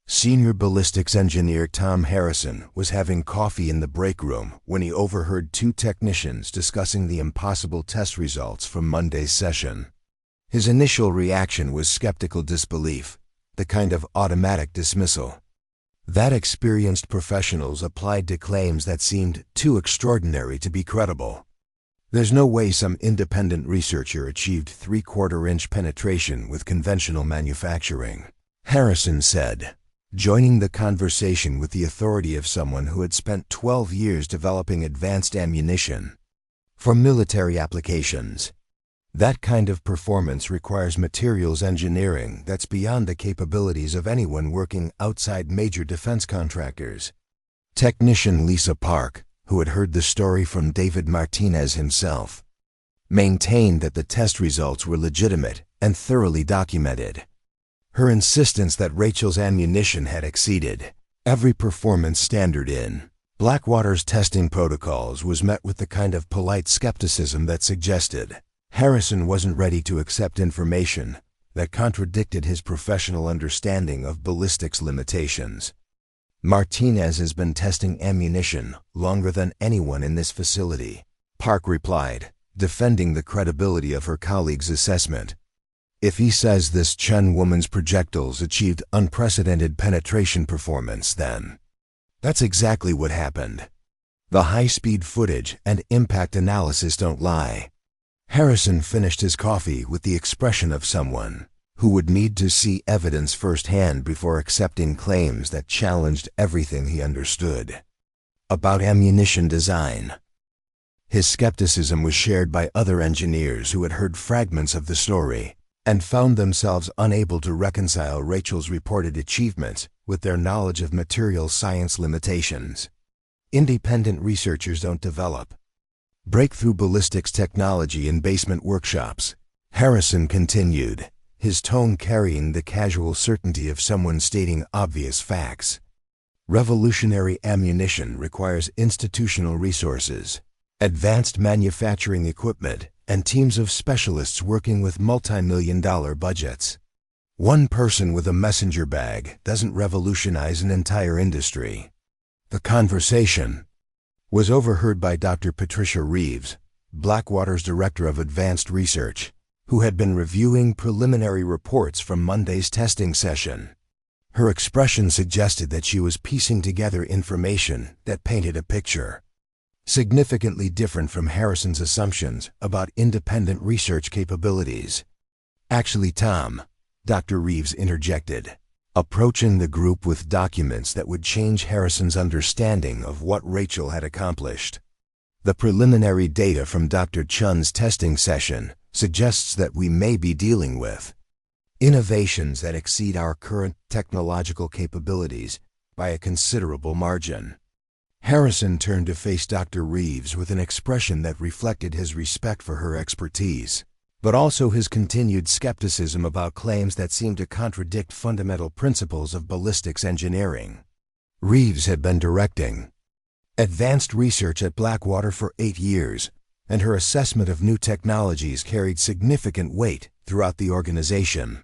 Senior ballistics engineer Tom Harrison was having coffee in the break room when he overheard 2 technicians discussing the impossible test results from Monday's session. His initial reaction was skeptical disbelief, the kind of automatic dismissal that experienced professionals applied to claims that seemed too extraordinary to be credible. There's no way some independent researcher achieved 3/4-inch penetration with conventional manufacturing, Harrison said. joining the conversation with the authority of someone who had spent 12 years developing advanced ammunition for military applications. That kind of performance requires materials engineering that's beyond the capabilities of anyone working outside major defense contractors. Technician Lisa Park, who had heard the story from David Martinez himself, maintained that the test results were legitimate and thoroughly documented. Her insistence that Rachel's ammunition had exceeded every performance standard in Blackwater's testing protocols was met with the kind of polite skepticism that suggested Harrison wasn't ready to accept information that contradicted his professional understanding of ballistics limitations. Martinez has been testing ammunition longer than anyone in this facility, Park replied, defending the credibility of her colleague's assessment. If he says this Chen woman's projectiles achieved unprecedented penetration performance, then that's exactly what happened. The high-speed footage and impact analysis don't lie. Harrison finished his coffee with the expression of someone who would need to see evidence firsthand before accepting claims that challenged everything he understood about ammunition design. His skepticism was shared by other engineers who had heard fragments of the story and found themselves unable to reconcile Rachel's reported achievements with their knowledge of material science limitations. Independent researchers don't develop breakthrough ballistics technology in basement workshops, Harrison continued, his tone carrying the casual certainty of someone stating obvious facts. Revolutionary ammunition requires institutional resources, advanced manufacturing equipment, and teams of specialists working with multi-million-dollar budgets. One person with a messenger bag doesn't revolutionize an entire industry. The conversation was overheard by Dr. Patricia Reeves, Blackwater's Director of Advanced Research, who had been reviewing preliminary reports from Monday's testing session. Her expression suggested that she was piecing together information that painted a picture significantly different from Harrison's assumptions about independent research capabilities. Actually, Tom, Dr. Reeves interjected, approaching the group with documents that would change Harrison's understanding of what Rachel had accomplished. The preliminary data from Dr. Chen's testing session suggests that we may be dealing with innovations that exceed our current technological capabilities by a considerable margin. Harrison turned to face Dr. Reeves with an expression that reflected his respect for her expertise, but also his continued skepticism about claims that seemed to contradict fundamental principles of ballistics engineering. Reeves had been directing advanced research at Blackwater for 8 years, and her assessment of new technologies carried significant weight throughout the organization.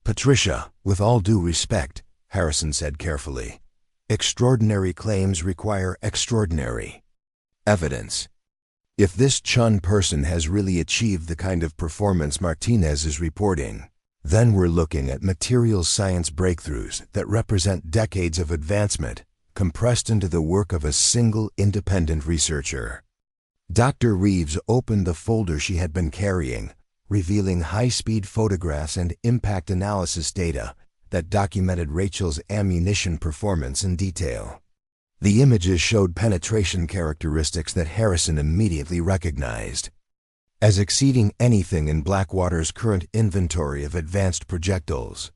Patricia, with all due respect, Harrison said carefully, extraordinary claims require extraordinary evidence. If this Chen person has really achieved the kind of performance Martinez is reporting, then we're looking at materials science breakthroughs that represent decades of advancement compressed into the work of a single independent researcher. Dr. Reeves opened the folder she had been carrying, revealing high-speed photographs and impact analysis data that documented Rachel's ammunition performance in detail. The images showed penetration characteristics that Harrison immediately recognized as exceeding anything in Blackwater's current inventory of advanced projectiles.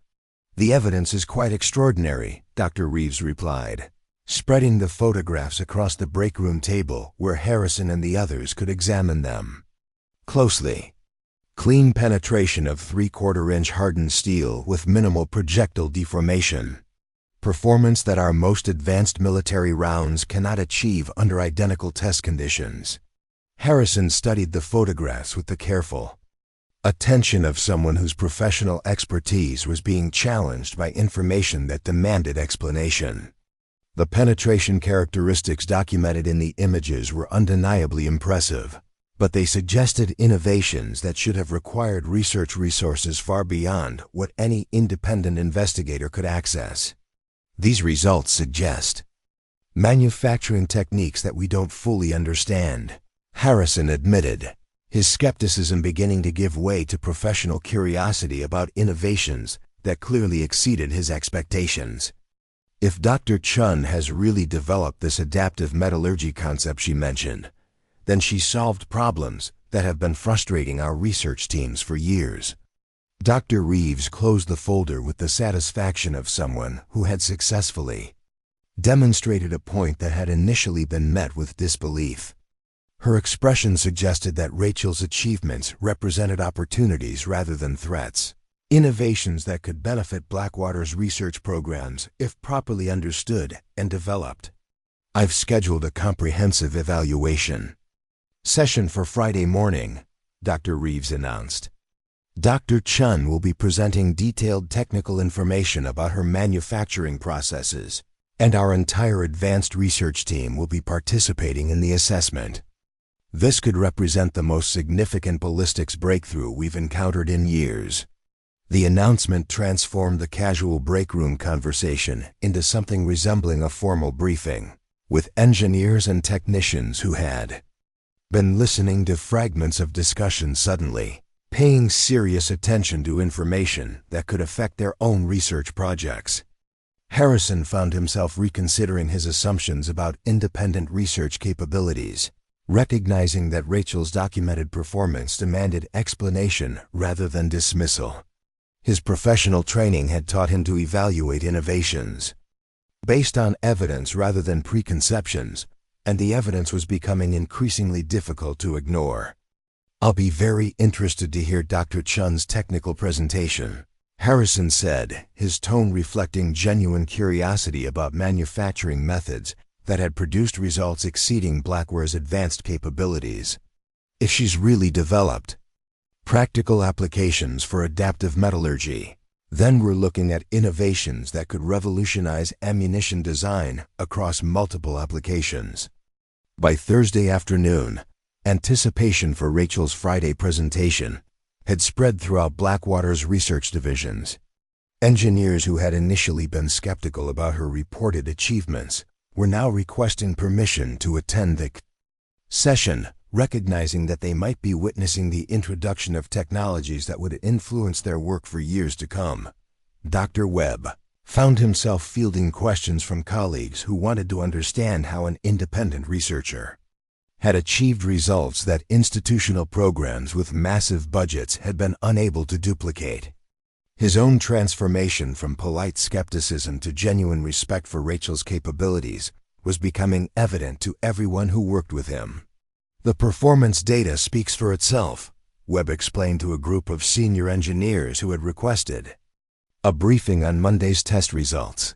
The evidence is quite extraordinary, Dr. Reeves replied, spreading the photographs across the breakroom table where Harrison and the others could examine them closely. Clean penetration of 3/4-inch hardened steel with minimal projectile deformation. Performance that our most advanced military rounds cannot achieve under identical test conditions. Harrison studied the photographs with the careful attention of someone whose professional expertise was being challenged by information that demanded explanation. The penetration characteristics documented in the images were undeniably impressive, but they suggested innovations that should have required research resources far beyond what any independent investigator could access. These results suggest manufacturing techniques that we don't fully understand, Harrison admitted, his skepticism beginning to give way to professional curiosity about innovations that clearly exceeded his expectations. If Dr. Chen has really developed this adaptive metallurgy concept she mentioned, then she solved problems that have been frustrating our research teams for years. Dr. Reeves closed the folder with the satisfaction of someone who had successfully demonstrated a point that had initially been met with disbelief. Her expression suggested that Rachel's achievements represented opportunities rather than threats, innovations that could benefit Blackwater's research programs if properly understood and developed. I've scheduled a comprehensive evaluation session for Friday morning, Dr. Reeves announced. Dr. Chen will be presenting detailed technical information about her manufacturing processes, and our entire advanced research team will be participating in the assessment. This could represent the most significant ballistics breakthrough we've encountered in years. The announcement transformed the casual break-room conversation into something resembling a formal briefing, with engineers and technicians who had been listening to fragments of discussion suddenly paying serious attention to information that could affect their own research projects. Harrison found himself reconsidering his assumptions about independent research capabilities, recognizing that Rachel's documented performance demanded explanation rather than dismissal. His professional training had taught him to evaluate innovations based on evidence rather than preconceptions, and the evidence was becoming increasingly difficult to ignore. I'll be very interested to hear Dr. Chen's technical presentation, Harrison said, his tone reflecting genuine curiosity about manufacturing methods that had produced results exceeding Blackwater's advanced capabilities. If she's really developed practical applications for adaptive metallurgy, then we're looking at innovations that could revolutionize ammunition design across multiple applications. By Thursday afternoon, anticipation for Rachel's Friday presentation had spread throughout Blackwater's research divisions. Engineers who had initially been skeptical about her reported achievements were now requesting permission to attend the session, recognizing that they might be witnessing the introduction of technologies that would influence their work for years to come. Dr. Webb found himself fielding questions from colleagues who wanted to understand how an independent researcher had achieved results that institutional programs with massive budgets had been unable to duplicate. His own transformation from polite skepticism to genuine respect for Rachel's capabilities was becoming evident to everyone who worked with him. The performance data speaks for itself, Webb explained to a group of senior engineers who had requested a briefing on Monday's test results.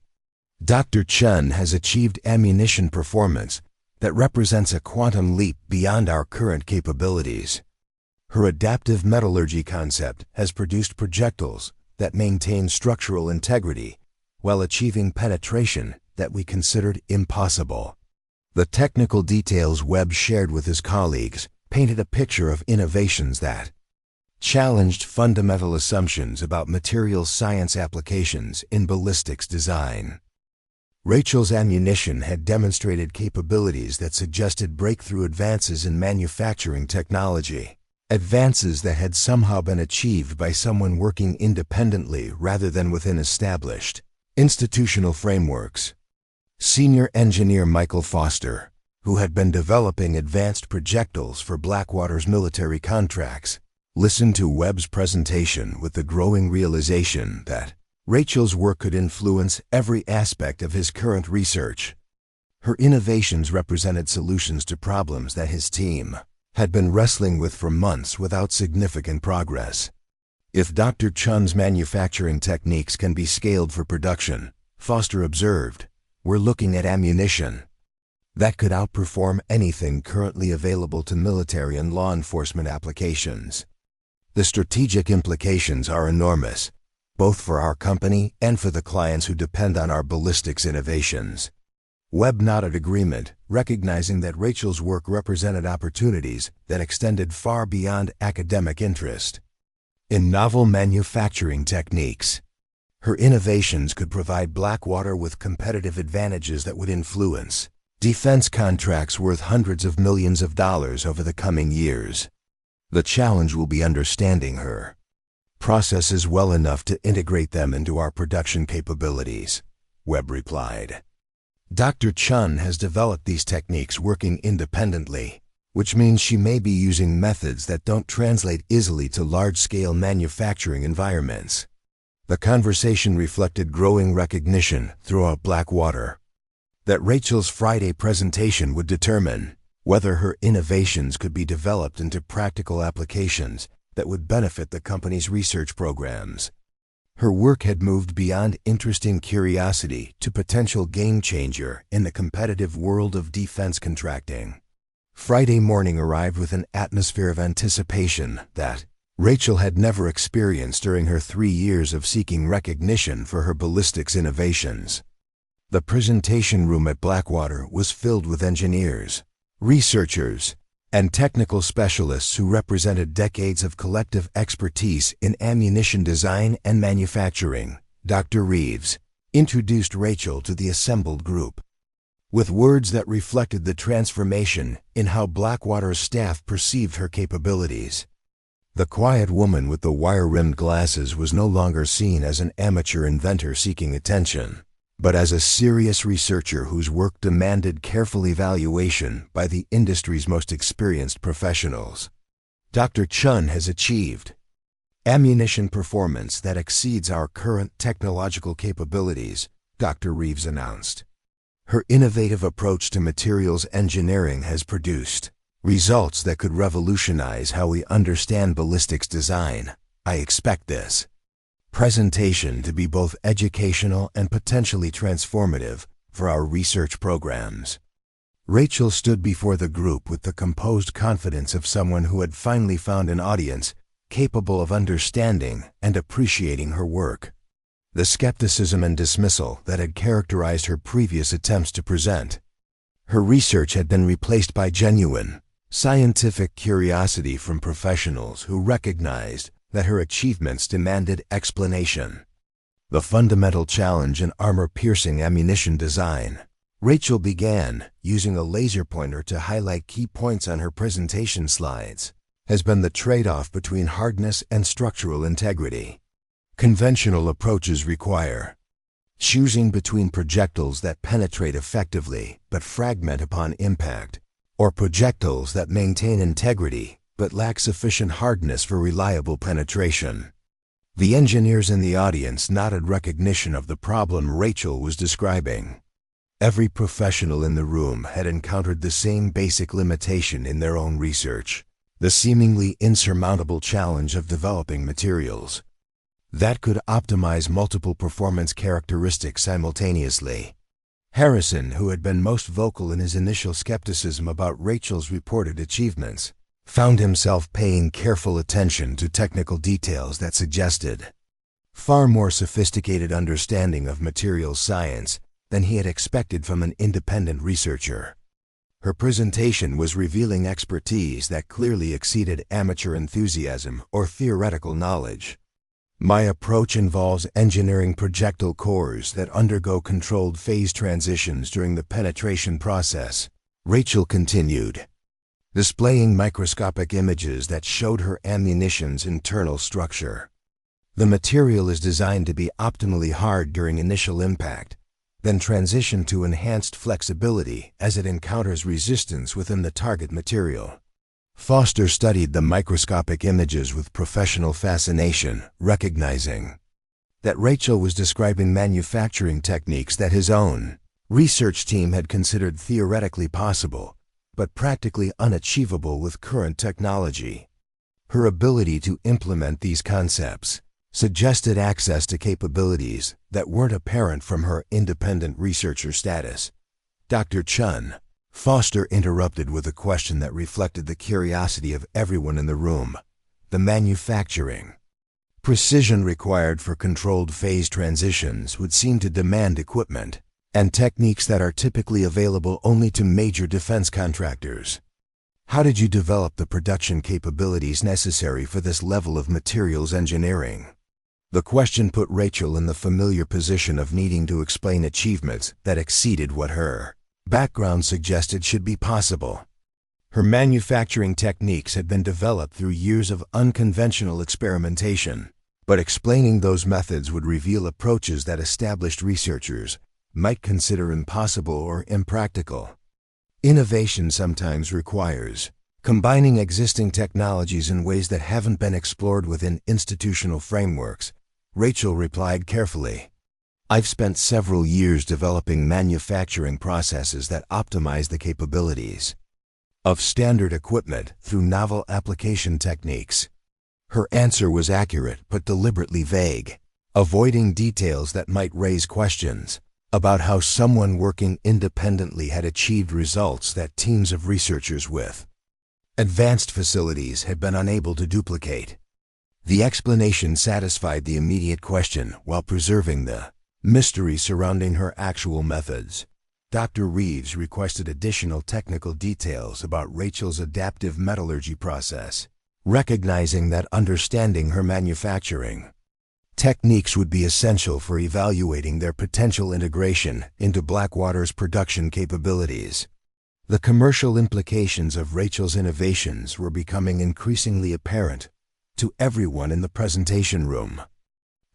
Dr. Chen has achieved ammunition performance that represents a quantum leap beyond our current capabilities. Her adaptive metallurgy concept has produced projectiles that maintain structural integrity while achieving penetration that we considered impossible. The technical details Webb shared with his colleagues painted a picture of innovations that challenged fundamental assumptions about materials science applications in ballistics design. Rachel's ammunition had demonstrated capabilities that suggested breakthrough advances in manufacturing technology, advances that had somehow been achieved by someone working independently rather than within established institutional frameworks. Senior engineer Michael Foster, who had been developing advanced projectiles for Blackwater's military contracts, listened to Webb's presentation with the growing realization that Rachel's work could influence every aspect of his current research. Her innovations represented solutions to problems that his team had been wrestling with for months without significant progress. If Dr. Chen's manufacturing techniques can be scaled for production, Foster observed, we're looking at ammunition that could outperform anything currently available to military and law enforcement applications. The strategic implications are enormous, both for our company and for the clients who depend on our ballistics innovations. Webb nodded agreement, recognizing that Rachel's work represented opportunities that extended far beyond academic interest. In novel manufacturing techniques, her innovations could provide Blackwater with competitive advantages that would influence defense contracts worth hundreds of millions of dollars over the coming years. The challenge will be understanding her processes well enough to integrate them into our production capabilities, Webb replied. Dr. Chen has developed these techniques working independently, which means she may be using methods that don't translate easily to large-scale manufacturing environments. The conversation reflected growing recognition throughout Blackwater that Rachel's Friday presentation would determine whether her innovations could be developed into practical applications that would benefit the company's research programs. Her work had moved beyond interesting curiosity to potential game-changer in the competitive world of defense contracting. Friday morning arrived with an atmosphere of anticipation that Rachel had never experienced during her 3 years of seeking recognition for her ballistics innovations. The presentation room at Blackwater was filled with engineers, researchers, and technical specialists who represented decades of collective expertise in ammunition design and manufacturing. Dr. Reeves introduced Rachel to the assembled group with words that reflected the transformation in how Blackwater's staff perceived her capabilities. The quiet woman with the wire-rimmed glasses was no longer seen as an amateur inventor seeking attention, but as a serious researcher whose work demanded careful evaluation by the industry's most experienced professionals. Dr. Chen has achieved ammunition performance that exceeds our current technological capabilities, Dr. Reeves announced. Her innovative approach to materials engineering has produced results that could revolutionize how we understand ballistics design. I expect this presentation to be both educational and potentially transformative for our research programs. Rachel stood before the group with the composed confidence of someone who had finally found an audience capable of understanding and appreciating her work. The skepticism and dismissal that had characterized her previous attempts to present her research had been replaced by genuine, scientific curiosity from professionals who recognized that her achievements demanded explanation. The fundamental challenge in armor-piercing ammunition design. Rachel began using a laser pointer to highlight key points on her presentation slides, has been the trade-off between hardness and structural integrity. Conventional approaches require choosing between projectiles that penetrate effectively but fragment upon impact, or projectiles that maintain integrity but lack sufficient hardness for reliable penetration. The engineers in the audience nodded recognition of the problem Rachel was describing. Every professional in the room had encountered the same basic limitation in their own research, the seemingly insurmountable challenge of developing materials that could optimize multiple performance characteristics simultaneously. Harrison, who had been most vocal in his initial skepticism about Rachel's reported achievements, found himself paying careful attention to technical details that suggested far more sophisticated understanding of materials science than he had expected from an independent researcher. Her presentation was revealing expertise that clearly exceeded amateur enthusiasm or theoretical knowledge. My approach involves engineering projectile cores that undergo controlled phase transitions during the penetration process, Rachel continued, displaying microscopic images that showed her ammunition's internal structure. The material is designed to be optimally hard during initial impact, then transition to enhanced flexibility as it encounters resistance within the target material. Foster studied the microscopic images with professional fascination, recognizing that Rachel was describing manufacturing techniques that his own research team had considered theoretically possible, but practically unachievable with current technology. Her ability to implement these concepts suggested access to capabilities that weren't apparent from her independent researcher status. Dr. Chen, Foster interrupted with a question that reflected the curiosity of everyone in the room. The manufacturing precision required for controlled phase transitions would seem to demand equipment and techniques that are typically available only to major defense contractors. How did you develop the production capabilities necessary for this level of materials engineering? The question put Rachel in the familiar position of needing to explain achievements that exceeded what her background suggested should be possible. Her manufacturing techniques had been developed through years of unconventional experimentation, but explaining those methods would reveal approaches that established researchers might consider impossible or impractical. Innovation sometimes requires combining existing technologies in ways that haven't been explored within institutional frameworks, Rachel replied carefully. I've spent several years developing manufacturing processes that optimize the capabilities of standard equipment through novel application techniques. Her answer was accurate but deliberately vague, avoiding details that might raise questions about how someone working independently had achieved results that teams of researchers with advanced facilities had been unable to duplicate. The explanation satisfied the immediate question while preserving the mystery surrounding her actual methods. Dr. Reeves requested additional technical details about Rachel's adaptive metallurgy process, recognizing that understanding her manufacturing techniques would be essential for evaluating their potential integration into Blackwater's production capabilities. The commercial implications of Rachel's innovations were becoming increasingly apparent to everyone in the presentation room.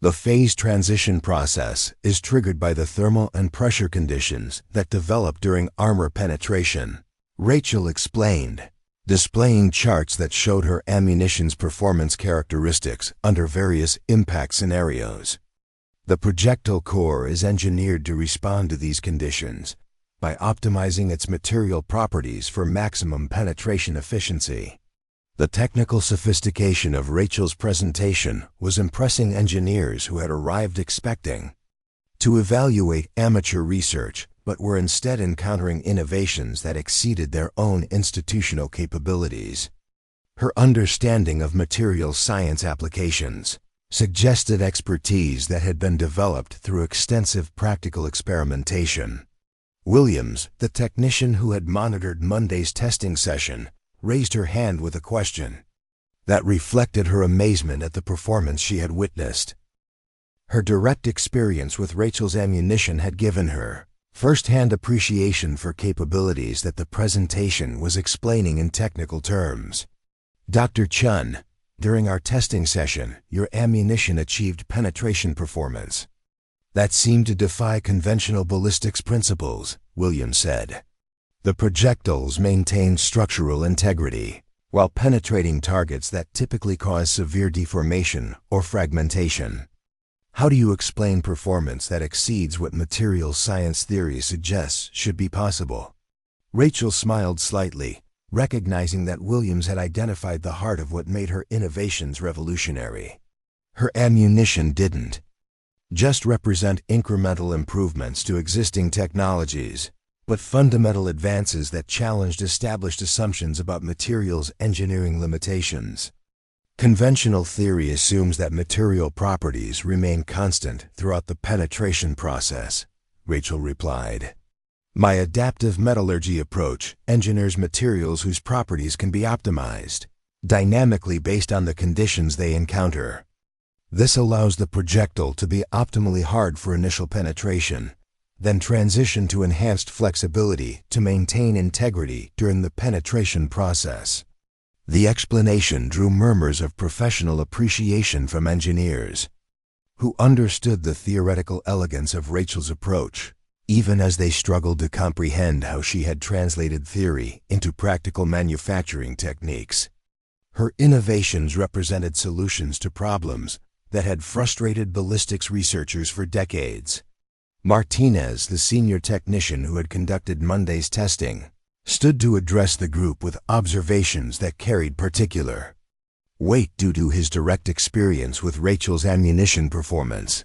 The phase transition process is triggered by the thermal and pressure conditions that develop during armor penetration, Rachel explained, displaying charts that showed her ammunition's performance characteristics under various impact scenarios. The projectile core is engineered to respond to these conditions by optimizing its material properties for maximum penetration efficiency. The technical sophistication of Rachel's presentation was impressing engineers who had arrived expecting to evaluate amateur research, but were instead encountering innovations that exceeded their own institutional capabilities. Her understanding of material science applications suggested expertise that had been developed through extensive practical experimentation. Williams, the technician who had monitored Monday's testing session, raised her hand with a question that reflected her amazement at the performance she had witnessed. Her direct experience with Rachel's ammunition had given her first-hand appreciation for capabilities that the presentation was explaining in technical terms. Dr. Chen, during our testing session, your ammunition achieved penetration performance that seemed to defy conventional ballistics principles, Williams said. The projectiles maintained structural integrity while penetrating targets that typically cause severe deformation or fragmentation. How do you explain performance that exceeds what materials science theory suggests should be possible? Rachel smiled slightly, recognizing that Williams had identified the heart of what made her innovations revolutionary. Her ammunition didn't just represent incremental improvements to existing technologies, but fundamental advances that challenged established assumptions about materials engineering limitations. Conventional theory assumes that material properties remain constant throughout the penetration process, Rachel replied. My adaptive metallurgy approach engineers materials whose properties can be optimized dynamically based on the conditions they encounter. This allows the projectile to be optimally hard for initial penetration, then transition to enhanced flexibility to maintain integrity during the penetration process. The explanation drew murmurs of professional appreciation from engineers, who understood the theoretical elegance of Rachel's approach, even as they struggled to comprehend how she had translated theory into practical manufacturing techniques. Her innovations represented solutions to problems that had frustrated ballistics researchers for decades. Martinez, the senior technician who had conducted Monday's testing, stood to address the group with observations that carried particular weight due to his direct experience with Rachel's ammunition performance.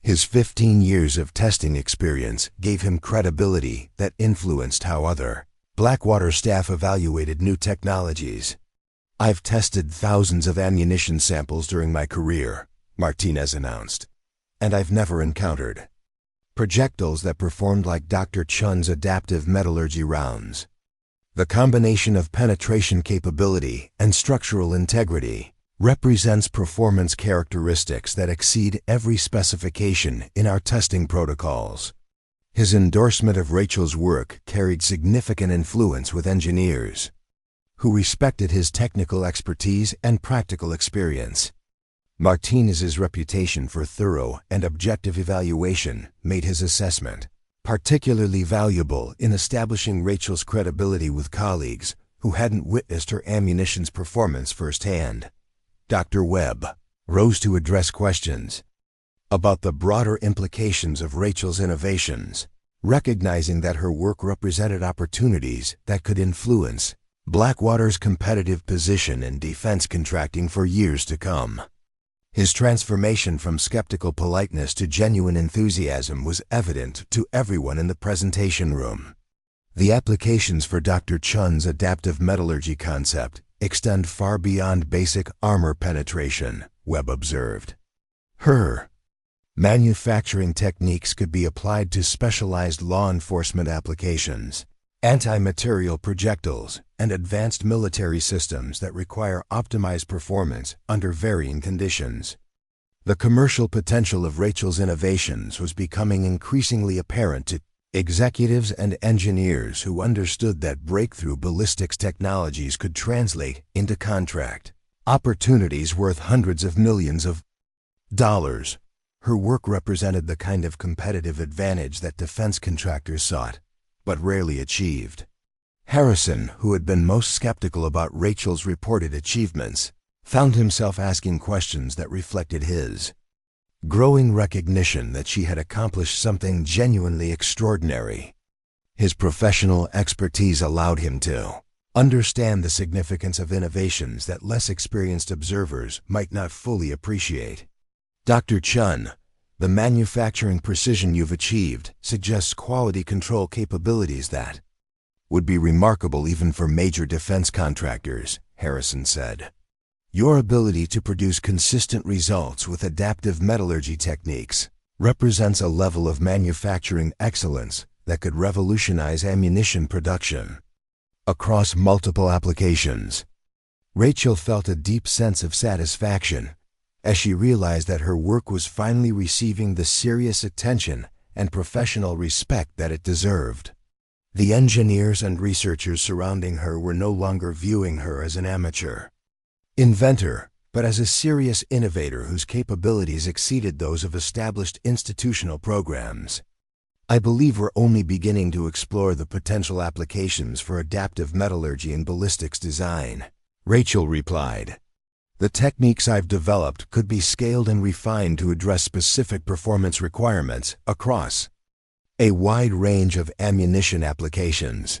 His 15 years of testing experience gave him credibility that influenced how other Blackwater staff evaluated new technologies. I've tested thousands of ammunition samples during my career, Martinez announced, and I've never encountered projectiles that performed like Dr. Chen's adaptive metallurgy rounds. The combination of penetration capability and structural integrity represents performance characteristics that exceed every specification in our testing protocols. His endorsement of Rachel's work carried significant influence with engineers, who respected his technical expertise and practical experience. Martinez's reputation for thorough and objective evaluation made his assessment particularly valuable in establishing Rachel's credibility with colleagues who hadn't witnessed her ammunition's performance firsthand. Dr. Webb rose to address questions about the broader implications of Rachel's innovations, recognizing that her work represented opportunities that could influence Blackwater's competitive position in defense contracting for years to come. His transformation from skeptical politeness to genuine enthusiasm was evident to everyone in the presentation room. The applications for Dr. Chen's adaptive metallurgy concept extend far beyond basic armor penetration, Webb observed. Her manufacturing techniques could be applied to specialized law enforcement applications, anti-material projectiles, and advanced military systems that require optimized performance under varying conditions. The commercial potential of Rachel's innovations was becoming increasingly apparent to executives and engineers who understood that breakthrough ballistics technologies could translate into contract opportunities worth hundreds of millions of dollars. Her work represented the kind of competitive advantage that defense contractors sought, but rarely achieved. Harrison, who had been most skeptical about Rachel's reported achievements, found himself asking questions that reflected his growing recognition that she had accomplished something genuinely extraordinary. His professional expertise allowed him to understand the significance of innovations that less experienced observers might not fully appreciate. Dr. Chen, the manufacturing precision you've achieved suggests quality control capabilities that would be remarkable even for major defense contractors, Harrison said. Your ability to produce consistent results with adaptive metallurgy techniques represents a level of manufacturing excellence that could revolutionize ammunition production across multiple applications. Rachel felt a deep sense of satisfaction as she realized that her work was finally receiving the serious attention and professional respect that it deserved. The engineers and researchers surrounding her were no longer viewing her as an amateur inventor, but as a serious innovator whose capabilities exceeded those of established institutional programs. I believe we're only beginning to explore the potential applications for adaptive metallurgy and ballistics design, Rachel replied. The techniques I've developed could be scaled and refined to address specific performance requirements across a wide range of ammunition applications.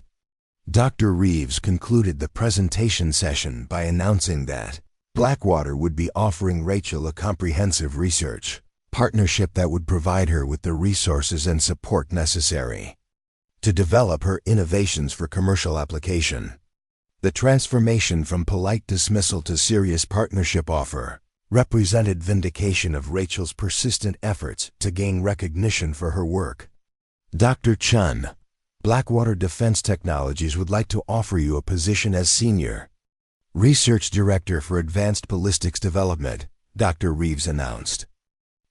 Dr. Reeves concluded the presentation session by announcing that Blackwater would be offering Rachel a comprehensive research partnership that would provide her with the resources and support necessary to develop her innovations for commercial application. The transformation from polite dismissal to serious partnership offer represented vindication of Rachel's persistent efforts to gain recognition for her work. Dr. Chen, Blackwater Defense Technologies would like to offer you a position as Senior Research Director for Advanced Ballistics Development, Dr. Reeves announced.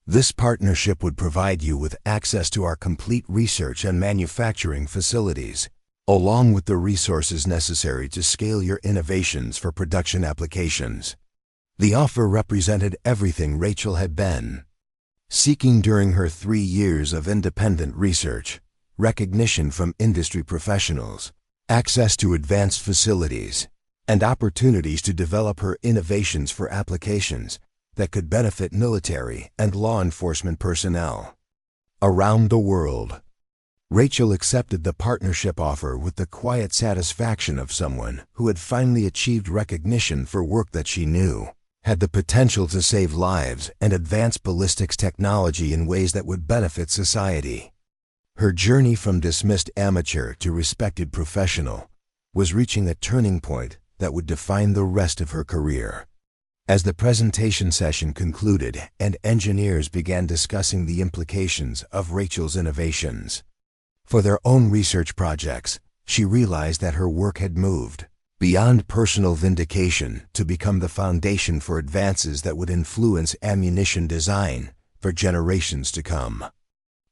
This partnership would provide you with access to our complete research and manufacturing facilities, along with the resources necessary to scale your innovations for production applications. The offer represented everything Rachel had been seeking during her 3 years of independent research: recognition from industry professionals, access to advanced facilities, and opportunities to develop her innovations for applications that could benefit military and law enforcement personnel around the world. Rachel accepted the partnership offer with the quiet satisfaction of someone who had finally achieved recognition for work that she knew had the potential to save lives and advance ballistics technology in ways that would benefit society. Her journey from dismissed amateur to respected professional was reaching a turning point that would define the rest of her career. As the presentation session concluded and engineers began discussing the implications of Rachel's innovations for their own research projects, she realized that her work had moved beyond personal vindication to become the foundation for advances that would influence ammunition design for generations to come.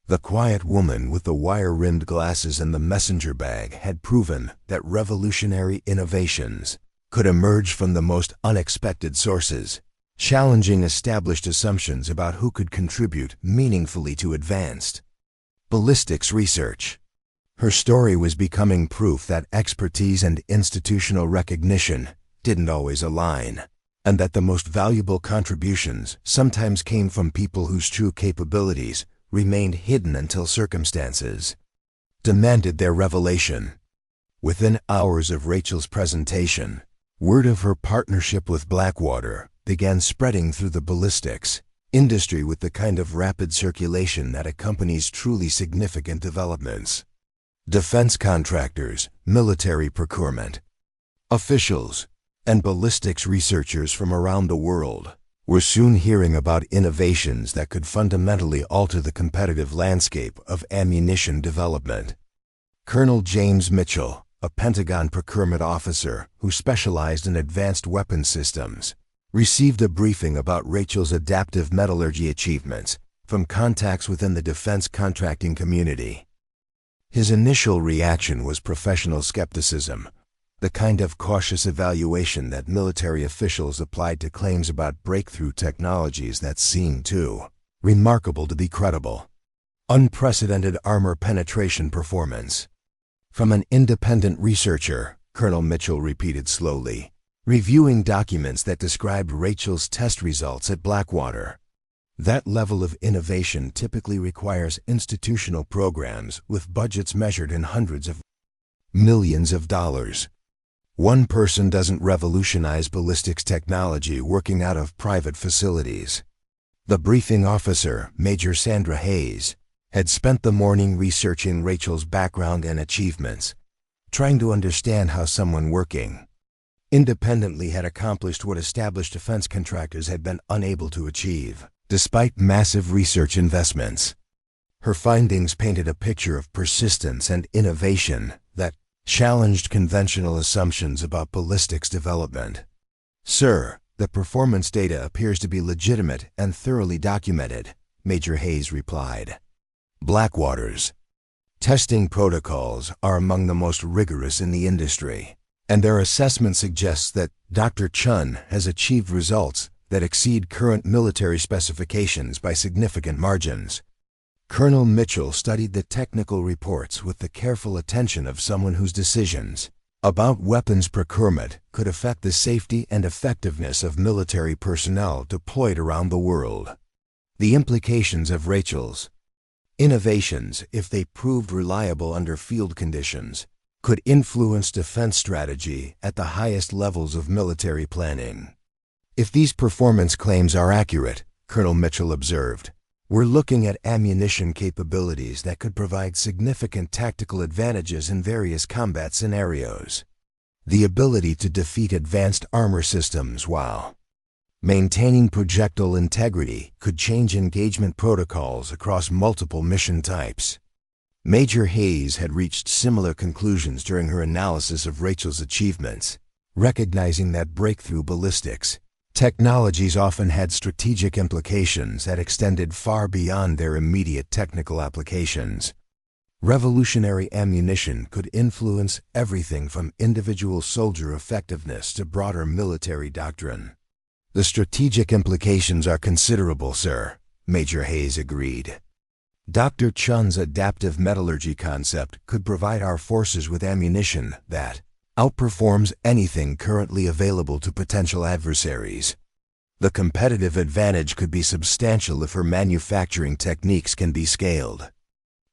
The quiet woman with the wire-rimmed glasses and the messenger bag had proven that revolutionary innovations could emerge from the most unexpected sources, challenging established assumptions about who could contribute meaningfully to advanced ballistics research. Her story was becoming proof that expertise and institutional recognition didn't always align, and that the most valuable contributions sometimes came from people whose true capabilities remained hidden until circumstances demanded their revelation. Within hours of Rachel's presentation, word of her partnership with Blackwater began spreading through the ballistics industry with the kind of rapid circulation that accompanies truly significant developments. Defense contractors, military procurement officials, and ballistics researchers from around the world were soon hearing about innovations that could fundamentally alter the competitive landscape of ammunition development. Colonel James Mitchell, a Pentagon procurement officer who specialized in advanced weapon systems, received a briefing about Rachel's adaptive metallurgy achievements from contacts within the defense contracting community. His initial reaction was professional skepticism, the kind of cautious evaluation that military officials applied to claims about breakthrough technologies that seemed too remarkable to be credible. Unprecedented armor penetration performance. From an independent researcher, Colonel Mitchell repeated slowly, reviewing documents that described Rachel's test results at Blackwater. That level of innovation typically requires institutional programs with budgets measured in hundreds of millions of dollars. One person doesn't revolutionize ballistics technology working out of private facilities. The briefing officer, Major Sandra Hayes, had spent the morning researching Rachel's background and achievements, trying to understand how someone working independently had accomplished what established defense contractors had been unable to achieve, despite massive research investments. Her findings painted a picture of persistence and innovation that challenged conventional assumptions about ballistics development. "Sir, the performance data appears to be legitimate and thoroughly documented," Major Hayes replied. Blackwater's testing protocols are among the most rigorous in the industry, and their assessment suggests that Dr. Chen has achieved results that exceed current military specifications by significant margins. Colonel Mitchell studied the technical reports with the careful attention of someone whose decisions about weapons procurement could affect the safety and effectiveness of military personnel deployed around the world. The implications of Rachel's innovations, if they proved reliable under field conditions, could influence defense strategy at the highest levels of military planning. "If these performance claims are accurate," Colonel Mitchell observed, "we're looking at ammunition capabilities that could provide significant tactical advantages in various combat scenarios. The ability to defeat advanced armor systems while maintaining projectile integrity could change engagement protocols across multiple mission types." Major Hayes had reached similar conclusions during her analysis of Rachel's achievements, recognizing that breakthrough ballistics technologies often had strategic implications that extended far beyond their immediate technical applications. Revolutionary ammunition could influence everything from individual soldier effectiveness to broader military doctrine. "The strategic implications are considerable, sir," Major Hayes agreed. Dr. Chen's adaptive metallurgy concept could provide our forces with ammunition that outperforms anything currently available to potential adversaries. The competitive advantage could be substantial if her manufacturing techniques can be scaled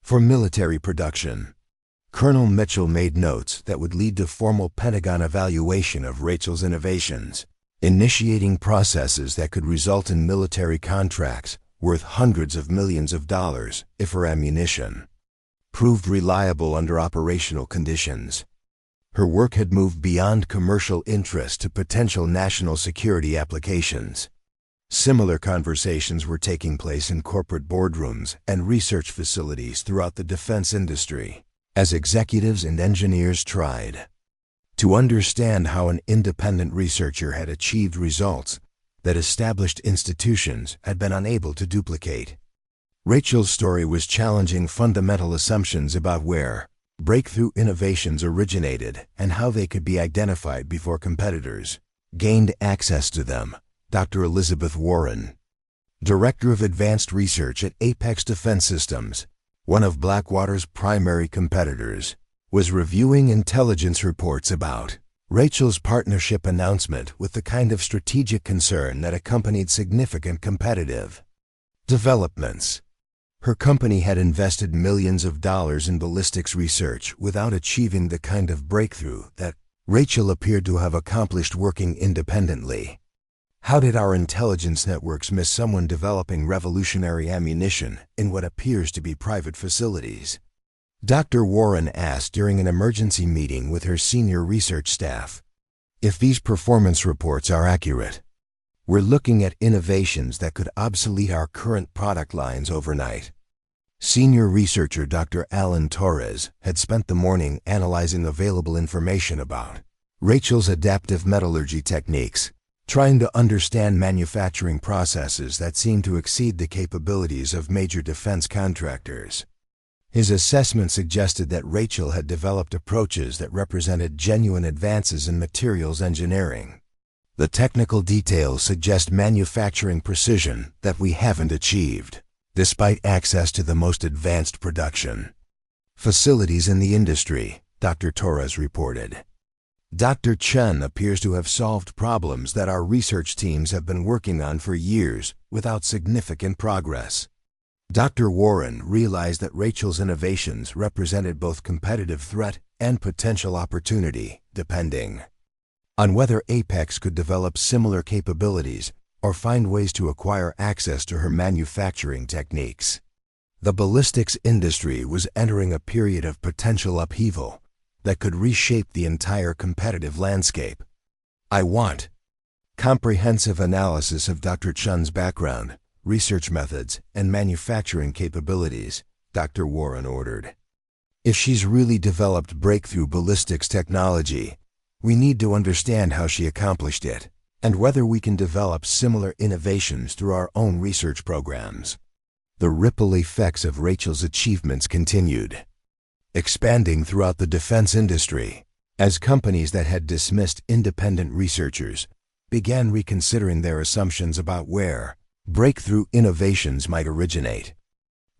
for military production. Colonel Mitchell made notes that would lead to formal Pentagon evaluation of Rachel's innovations, initiating processes that could result in military contracts worth hundreds of millions of dollars if her ammunition proved reliable under operational conditions. Her work had moved beyond commercial interest to potential national security applications. Similar conversations were taking place in corporate boardrooms and research facilities throughout the defense industry, as executives and engineers tried to understand how an independent researcher had achieved results that established institutions had been unable to duplicate. Rachel's story was challenging fundamental assumptions about where breakthrough innovations originated and how they could be identified before competitors gained access to them. Dr. Elizabeth Warren, Director of Advanced Research at Apex Defense Systems, one of Blackwater's primary competitors, was reviewing intelligence reports about Rachel's partnership announcement with the kind of strategic concern that accompanied significant competitive developments. Her company had invested millions of dollars in ballistics research without achieving the kind of breakthrough that Rachel appeared to have accomplished working independently. How did our intelligence networks miss someone developing revolutionary ammunition in what appears to be private facilities? Dr. Warren asked during an emergency meeting with her senior research staff. If these performance reports are accurate, we're looking at innovations that could obsolete our current product lines overnight. Senior researcher Dr. Alan Torres had spent the morning analyzing available information about Rachel's adaptive metallurgy techniques, trying to understand manufacturing processes that seemed to exceed the capabilities of major defense contractors. His assessment suggested that Rachel had developed approaches that represented genuine advances in materials engineering. The technical details suggest manufacturing precision that we haven't achieved, despite access to the most advanced production facilities in the industry, Dr. Torres reported. Dr. Chen appears to have solved problems that our research teams have been working on for years without significant progress. Dr. Warren realized that Rachel's innovations represented both competitive threat and potential opportunity, depending on whether Apex could develop similar capabilities or find ways to acquire access to her manufacturing techniques. The ballistics industry was entering a period of potential upheaval that could reshape the entire competitive landscape. I want comprehensive analysis of Dr. Chen's background, research methods, and manufacturing capabilities, Dr. Warren ordered. If she's really developed breakthrough ballistics technology, we need to understand how she accomplished it, and whether we can develop similar innovations through our own research programs. The ripple effects of Rachel's achievements continued, expanding throughout the defense industry, as companies that had dismissed independent researchers began reconsidering their assumptions about where breakthrough innovations might originate.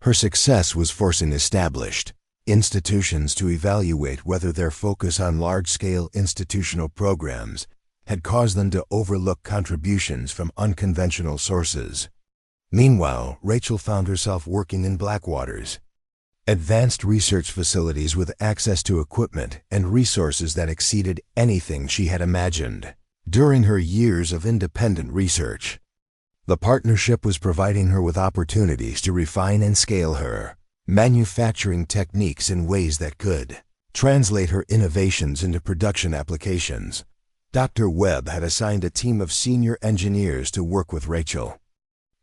Her success was forcing established institutions to evaluate whether their focus on large-scale institutional programs had caused them to overlook contributions from unconventional sources. Meanwhile, Rachel found herself working in Blackwater's advanced research facilities with access to equipment and resources that exceeded anything she had imagined. During her years of independent research, the partnership was providing her with opportunities to refine and scale her manufacturing techniques in ways that could translate her innovations into production applications. Dr. Webb had assigned a team of senior engineers to work with Rachel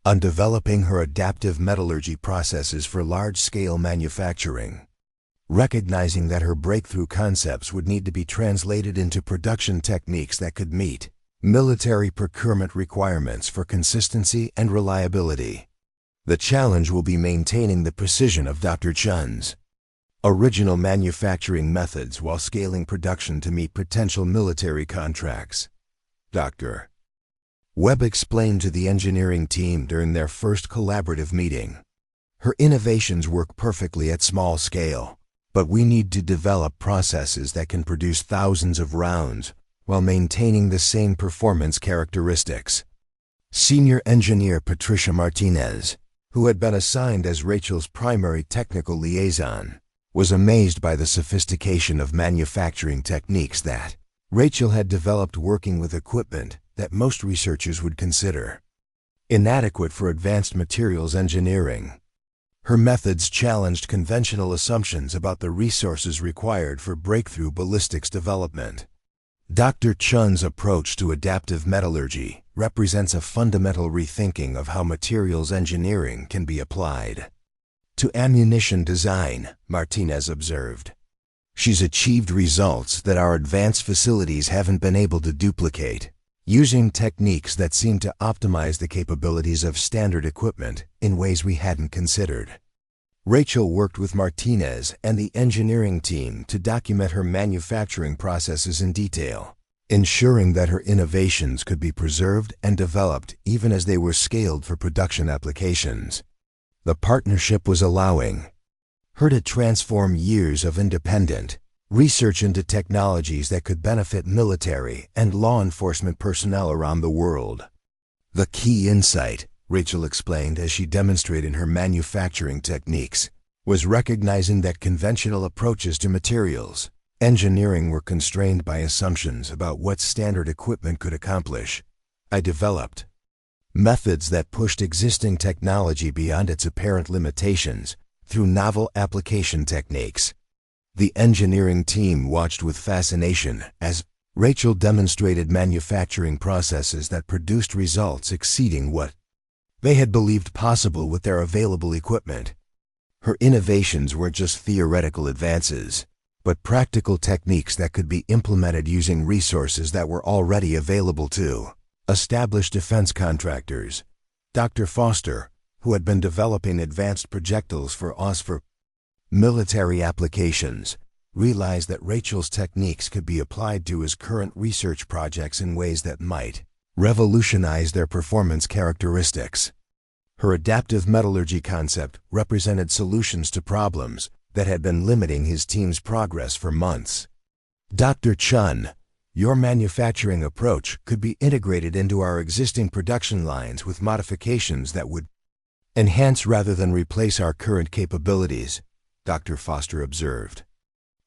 on developing her adaptive metallurgy processes for large-scale manufacturing. Recognizing that her breakthrough concepts would need to be translated into production techniques that could meet military procurement requirements for consistency and reliability. The challenge will be maintaining the precision of Dr. Chen's original manufacturing methods while scaling production to meet potential military contracts. Dr. Webb explained to the engineering team during their first collaborative meeting. Her innovations work perfectly at small scale, but we need to develop processes that can produce thousands of rounds while maintaining the same performance characteristics. Senior engineer Patricia Martinez, who had been assigned as Rachel's primary technical liaison, was amazed by the sophistication of manufacturing techniques that Rachel had developed working with equipment that most researchers would consider inadequate for advanced materials engineering. Her methods challenged conventional assumptions about the resources required for breakthrough ballistics development. Dr. Chen's approach to adaptive metallurgy represents a fundamental rethinking of how materials engineering can be applied to ammunition design, Martinez observed. She's achieved results that our advanced facilities haven't been able to duplicate, using techniques that seem to optimize the capabilities of standard equipment in ways we hadn't considered. Rachel worked with Martinez and the engineering team to document her manufacturing processes in detail, ensuring that her innovations could be preserved and developed even as they were scaled for production applications. The partnership was allowing her to transform years of independent research into technologies that could benefit military and law enforcement personnel around the world. The key insight, Rachel explained as she demonstrated her manufacturing techniques, was recognizing that conventional approaches to materials engineering were constrained by assumptions about what standard equipment could accomplish. I developed methods that pushed existing technology beyond its apparent limitations through novel application techniques. The engineering team watched with fascination as Rachel demonstrated manufacturing processes that produced results exceeding what they had believed possible with their available equipment. Her innovations weren't just theoretical advances, but practical techniques that could be implemented using resources that were already available to established defense contractors. Dr. Foster, who had been developing advanced projectiles for military applications, realized that Rachel's techniques could be applied to his current research projects in ways that might revolutionize their performance characteristics. Her adaptive metallurgy concept represented solutions to problems that had been limiting his team's progress for months. Dr. Chen, your manufacturing approach could be integrated into our existing production lines with modifications that would enhance rather than replace our current capabilities, Dr. Foster observed.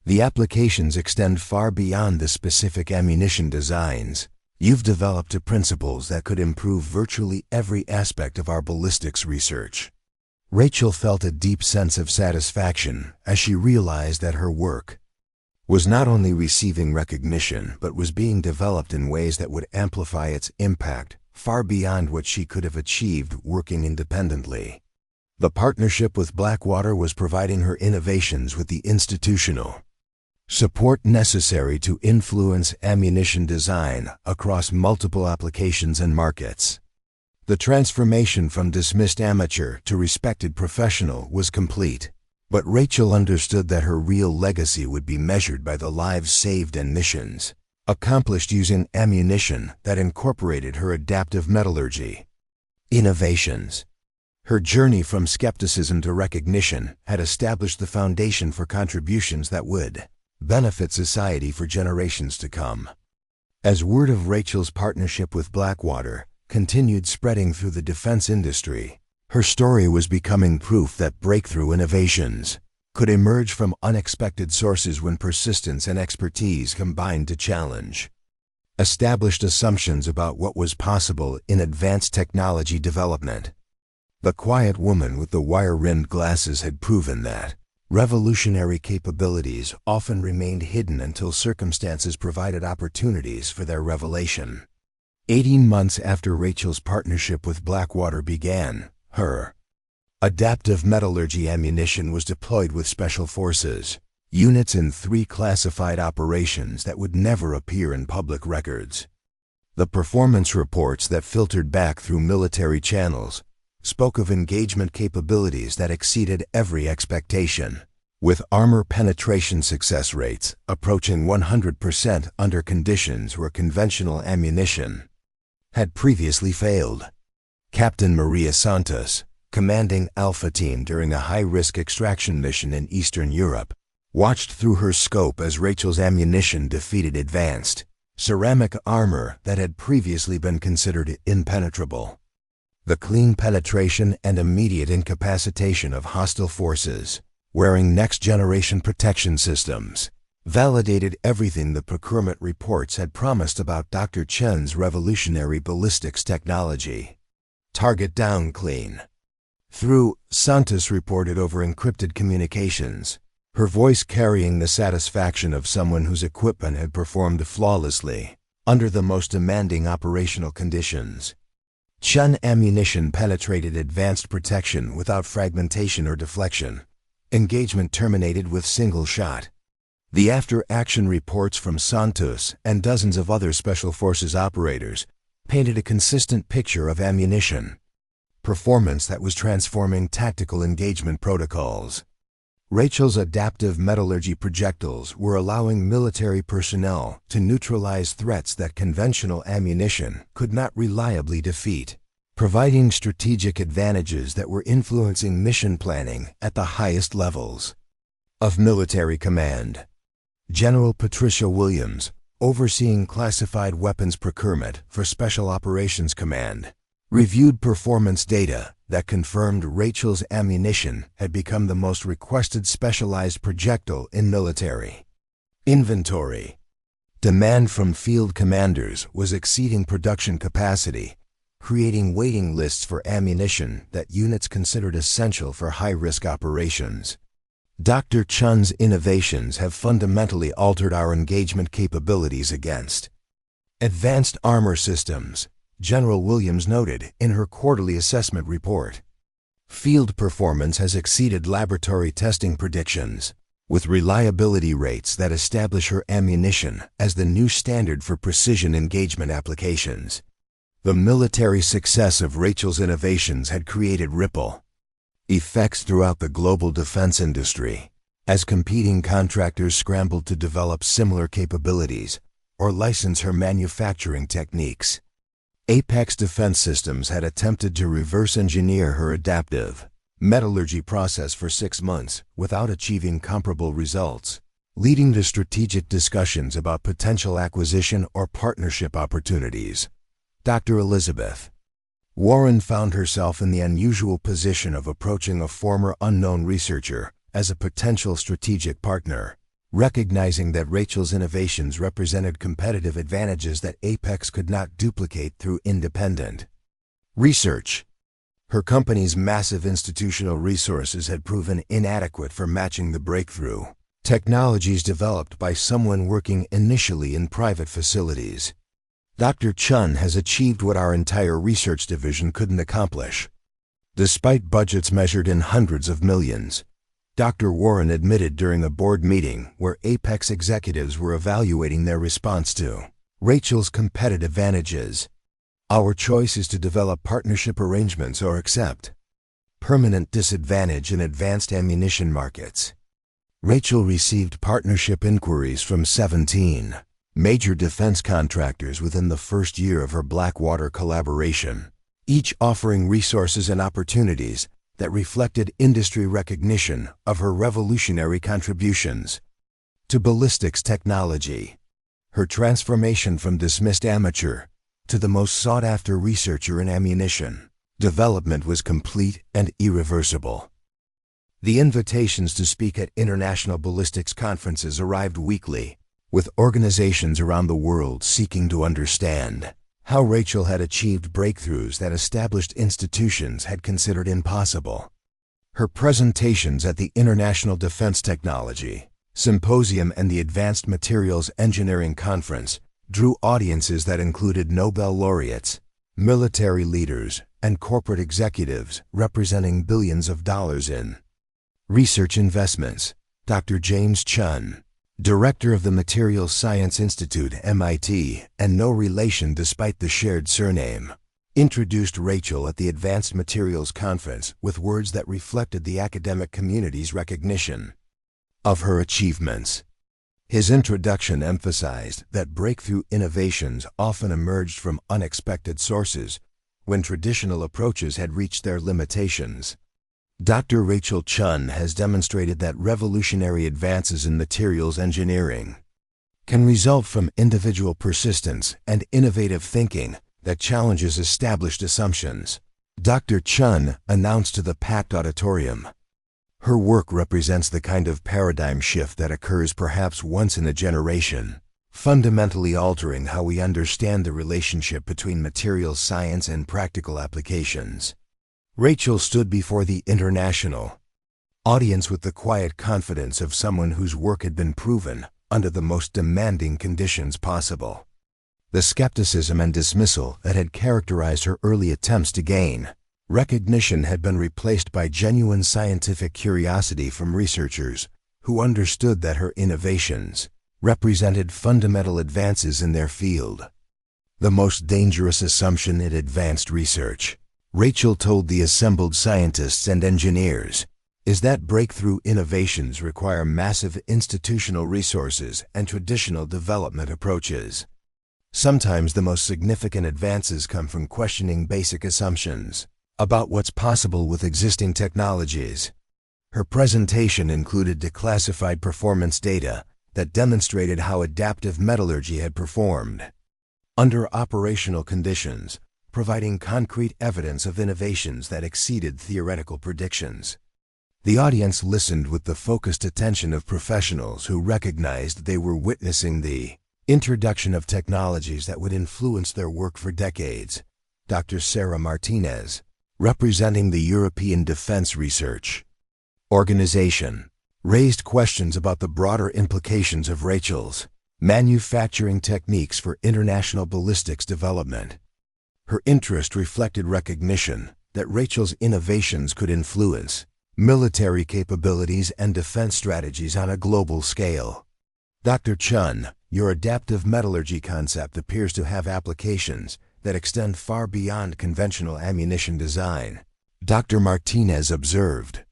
The applications extend far beyond the specific ammunition designs. You've developed principles that could improve virtually every aspect of our ballistics research. Rachel felt a deep sense of satisfaction as she realized that her work was not only receiving recognition but was being developed in ways that would amplify its impact far beyond what she could have achieved working independently. The partnership with Blackwater was providing her innovations with the institutional support necessary to influence ammunition design across multiple applications and markets. The transformation from dismissed amateur to respected professional was complete, but Rachel understood that her real legacy would be measured by the lives saved and missions accomplished using ammunition that incorporated her adaptive metallurgy innovations. Her journey from skepticism to recognition had established the foundation for contributions that would benefit society for generations to come. As word of Rachel's partnership with Blackwater continued spreading through the defense industry, her story was becoming proof that breakthrough innovations could emerge from unexpected sources when persistence and expertise combined to challenge established assumptions about what was possible in advanced technology development. The quiet woman with the wire-rimmed glasses had proven that revolutionary capabilities often remained hidden until circumstances provided opportunities for their revelation. 18 months after Rachel's partnership with Blackwater began, her adaptive metallurgy ammunition was deployed with special forces units in 3 classified operations that would never appear in public records. The performance reports that filtered back through military channels spoke of engagement capabilities that exceeded every expectation, with armor penetration success rates approaching 100% under conditions where conventional ammunition had previously failed. Captain Maria Santos, commanding Alpha Team during a high-risk extraction mission in Eastern Europe, watched through her scope as Rachel's ammunition defeated advanced ceramic armor that had previously been considered impenetrable. The clean penetration and immediate incapacitation of hostile forces wearing next-generation protection systems validated everything the procurement reports had promised about Dr. Chen's revolutionary ballistics technology. Target down clean. Through, Santos reported over encrypted communications, her voice carrying the satisfaction of someone whose equipment had performed flawlessly under the most demanding operational conditions. Chen ammunition penetrated advanced protection without fragmentation or deflection. Engagement terminated with single shot. The after-action reports from Santos and dozens of other Special Forces operators painted a consistent picture of ammunition performance that was transforming tactical engagement protocols. Rachel's adaptive metallurgy projectiles were allowing military personnel to neutralize threats that conventional ammunition could not reliably defeat. providing strategic advantages that were influencing mission planning at the highest levels of military command. General Patricia Williams, overseeing classified weapons procurement for Special Operations Command, reviewed performance data that confirmed Rachel's ammunition had become the most requested specialized projectile in military inventory. Demand from field commanders was exceeding production capacity, creating waiting lists for ammunition that units considered essential for high-risk operations. Dr. Chen's innovations have fundamentally altered our engagement capabilities against advanced armor systems, General Williams noted in her quarterly assessment report. Field performance has exceeded laboratory testing predictions, with reliability rates that establish her ammunition as the new standard for precision engagement applications. The military success of Rachel's innovations had created ripple effects throughout the global defense industry, as competing contractors scrambled to develop similar capabilities or license her manufacturing techniques. Apex Defense Systems had attempted to reverse engineer her adaptive metallurgy process for 6 months without achieving comparable results, leading to strategic discussions about potential acquisition or partnership opportunities. Dr. Elizabeth Warren found herself in the unusual position of approaching a former unknown researcher as a potential strategic partner, recognizing that Rachel's innovations represented competitive advantages that Apex could not duplicate through independent research. Her company's massive institutional resources had proven inadequate for matching the breakthrough technologies developed by someone working initially in private facilities. Dr. Chen has achieved what our entire research division couldn't accomplish. Despite budgets measured in hundreds of millions, Dr. Warren admitted during a board meeting where Apex executives were evaluating their response to Rachel's competitive advantages. Our choice is to develop partnership arrangements or accept permanent disadvantage in advanced ammunition markets. Rachel received partnership inquiries from 17 major defense contractors within the first year of her Blackwater collaboration, each offering resources and opportunities that reflected industry recognition of her revolutionary contributions to ballistics technology. Her transformation from dismissed amateur to the most sought-after researcher in ammunition development was complete and irreversible. The invitations to speak at international ballistics conferences arrived weekly, with organizations around the world seeking to understand how Rachel had achieved breakthroughs that established institutions had considered impossible. Her presentations at the International Defense Technology Symposium and the Advanced Materials Engineering Conference drew audiences that included Nobel laureates, military leaders, and corporate executives representing billions of dollars in research investments. Dr. James Chen, director of the Materials Science Institute, MIT, and no relation despite the shared surname, introduced Rachel at the Advanced Materials Conference with words that reflected the academic community's recognition of her achievements. His introduction emphasized that breakthrough innovations often emerged from unexpected sources when traditional approaches had reached their limitations. Dr. Rachel Chen has demonstrated that revolutionary advances in materials engineering can result from individual persistence and innovative thinking that challenges established assumptions. Dr. Chen announced to the packed auditorium, "Her work represents the kind of paradigm shift that occurs perhaps once in a generation, fundamentally altering how we understand the relationship between materials science and practical applications." Rachel stood before the international audience with the quiet confidence of someone whose work had been proven under the most demanding conditions possible. The skepticism and dismissal that had characterized her early attempts to gain recognition had been replaced by genuine scientific curiosity from researchers who understood that her innovations represented fundamental advances in their field. The most dangerous assumption in advanced research, Rachel told the assembled scientists and engineers, is that breakthrough innovations require massive institutional resources and traditional development approaches. Sometimes the most significant advances come from questioning basic assumptions about what's possible with existing technologies. Her presentation included declassified performance data that demonstrated how adaptive metallurgy had performed under operational conditions, providing concrete evidence of innovations that exceeded theoretical predictions. The audience listened with the focused attention of professionals who recognized they were witnessing the introduction of technologies that would influence their work for decades. Dr. Sarah Martinez, representing the European Defense Research Organization, raised questions about the broader implications of Rachel's manufacturing techniques for international ballistics development. Her interest reflected recognition that Rachel's innovations could influence military capabilities and defense strategies on a global scale. Dr. Chen, your adaptive metallurgy concept appears to have applications that extend far beyond conventional ammunition design, Dr. Martinez observed.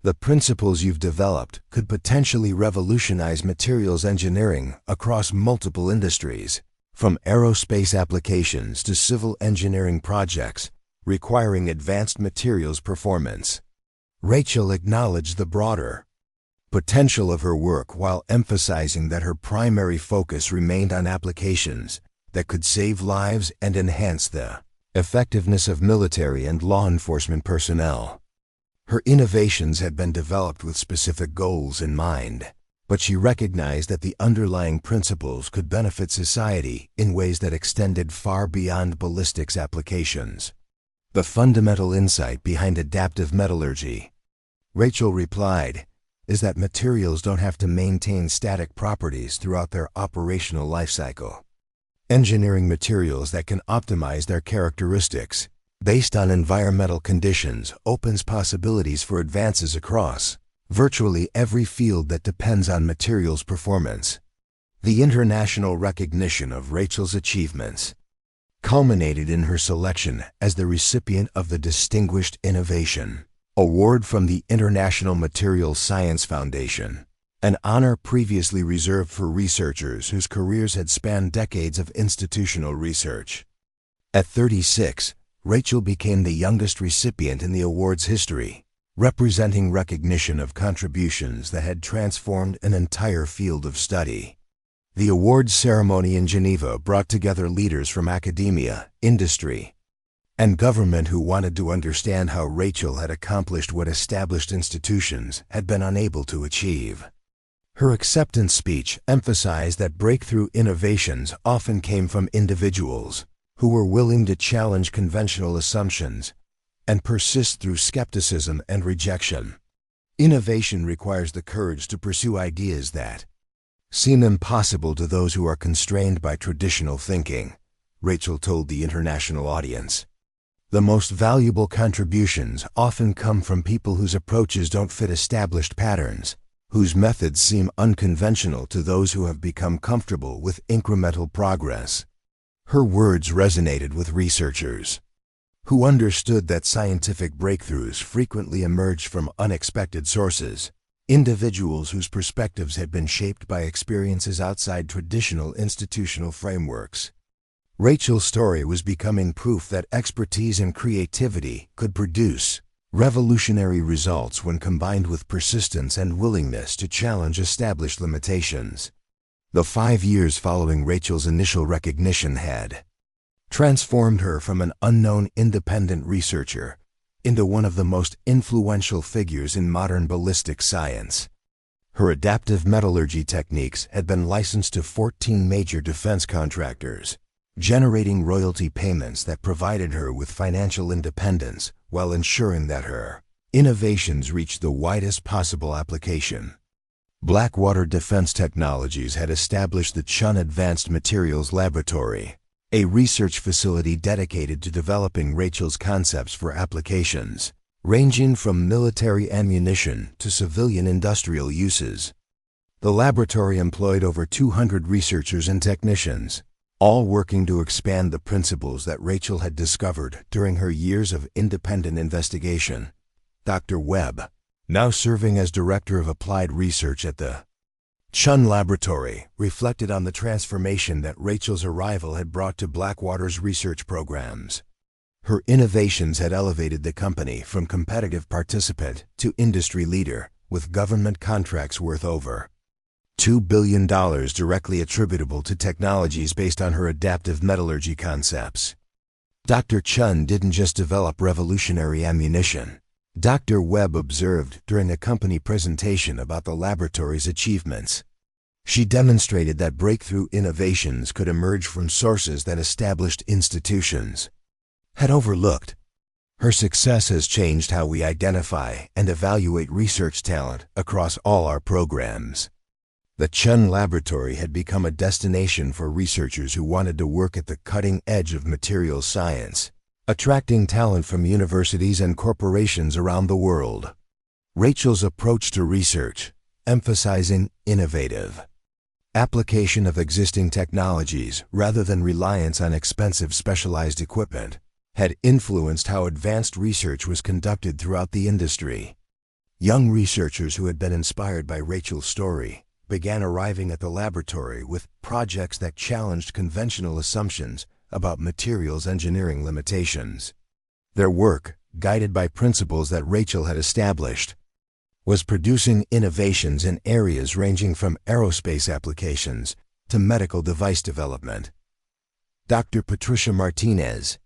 The principles you've developed could potentially revolutionize materials engineering across multiple industries, from aerospace applications to civil engineering projects requiring advanced materials performance. Rachel acknowledged the broader potential of her work while emphasizing that her primary focus remained on applications that could save lives and enhance the effectiveness of military and law enforcement personnel. Her innovations had been developed with specific goals in mind, but she recognized that the underlying principles could benefit society in ways that extended far beyond ballistics applications. The fundamental insight behind adaptive metallurgy, Rachel replied, is that materials don't have to maintain static properties throughout their operational life cycle. Engineering materials that can optimize their characteristics based on environmental conditions opens possibilities for advances across virtually every field that depends on materials performance. The international recognition of Rachel's achievements culminated in her selection as the recipient of the Distinguished Innovation Award from the International Materials Science Foundation, an honor previously reserved for researchers whose careers had spanned decades of institutional research. At 36, Rachel became the youngest recipient in the award's history, representing recognition of contributions that had transformed an entire field of study. The awards ceremony in Geneva brought together leaders from academia, industry, and government who wanted to understand how Rachel had accomplished what established institutions had been unable to achieve. Her acceptance speech emphasized that breakthrough innovations often came from individuals who were willing to challenge conventional assumptions and persist through skepticism and rejection. Innovation requires the courage to pursue ideas that seem impossible to those who are constrained by traditional thinking, Rachel told the international audience. The most valuable contributions often come from people whose approaches don't fit established patterns, whose methods seem unconventional to those who have become comfortable with incremental progress. Her words resonated with researchers who understood that scientific breakthroughs frequently emerged from unexpected sources, individuals whose perspectives had been shaped by experiences outside traditional institutional frameworks. Rachel's story was becoming proof that expertise and creativity could produce revolutionary results when combined with persistence and willingness to challenge established limitations. The 5 years following Rachel's initial recognition had transformed her from an unknown independent researcher into one of the most influential figures in modern ballistic science. Her adaptive metallurgy techniques had been licensed to 14 major defense contractors, generating royalty payments that provided her with financial independence while ensuring that her innovations reached the widest possible application. Blackwater Defense Technologies had established the Chen Advanced Materials Laboratory, a research facility dedicated to developing Rachel's concepts for applications ranging from military ammunition to civilian industrial uses. The laboratory employed over 200 researchers and technicians, all working to expand the principles that Rachel had discovered during her years of independent investigation. Dr. Webb, now serving as Director of Applied Research at the Chen Laboratory reflected on the transformation that Rachel's arrival had brought to Blackwater's research programs. Her innovations had elevated the company from competitive participant to industry leader, with government contracts worth over $2 billion directly attributable to technologies based on her adaptive metallurgy concepts. Dr. Chen didn't just develop revolutionary ammunition. Dr. Webb observed during a company presentation about the laboratory's achievements. She demonstrated that breakthrough innovations could emerge from sources that established institutions had overlooked. Her success has changed how we identify and evaluate research talent across all our programs. The Chen Laboratory had become a destination for researchers who wanted to work at the cutting edge of materials science, attracting talent from universities and corporations around the world. Rachel's approach to research, emphasizing innovative application of existing technologies rather than reliance on expensive specialized equipment, had influenced how advanced research was conducted throughout the industry. Young researchers who had been inspired by Rachel's story began arriving at the laboratory with projects that challenged conventional assumptions about materials engineering limitations. Their work, guided by principles that Rachel had established, was producing innovations in areas ranging from aerospace applications to medical device development. Dr. Patricia Martinez,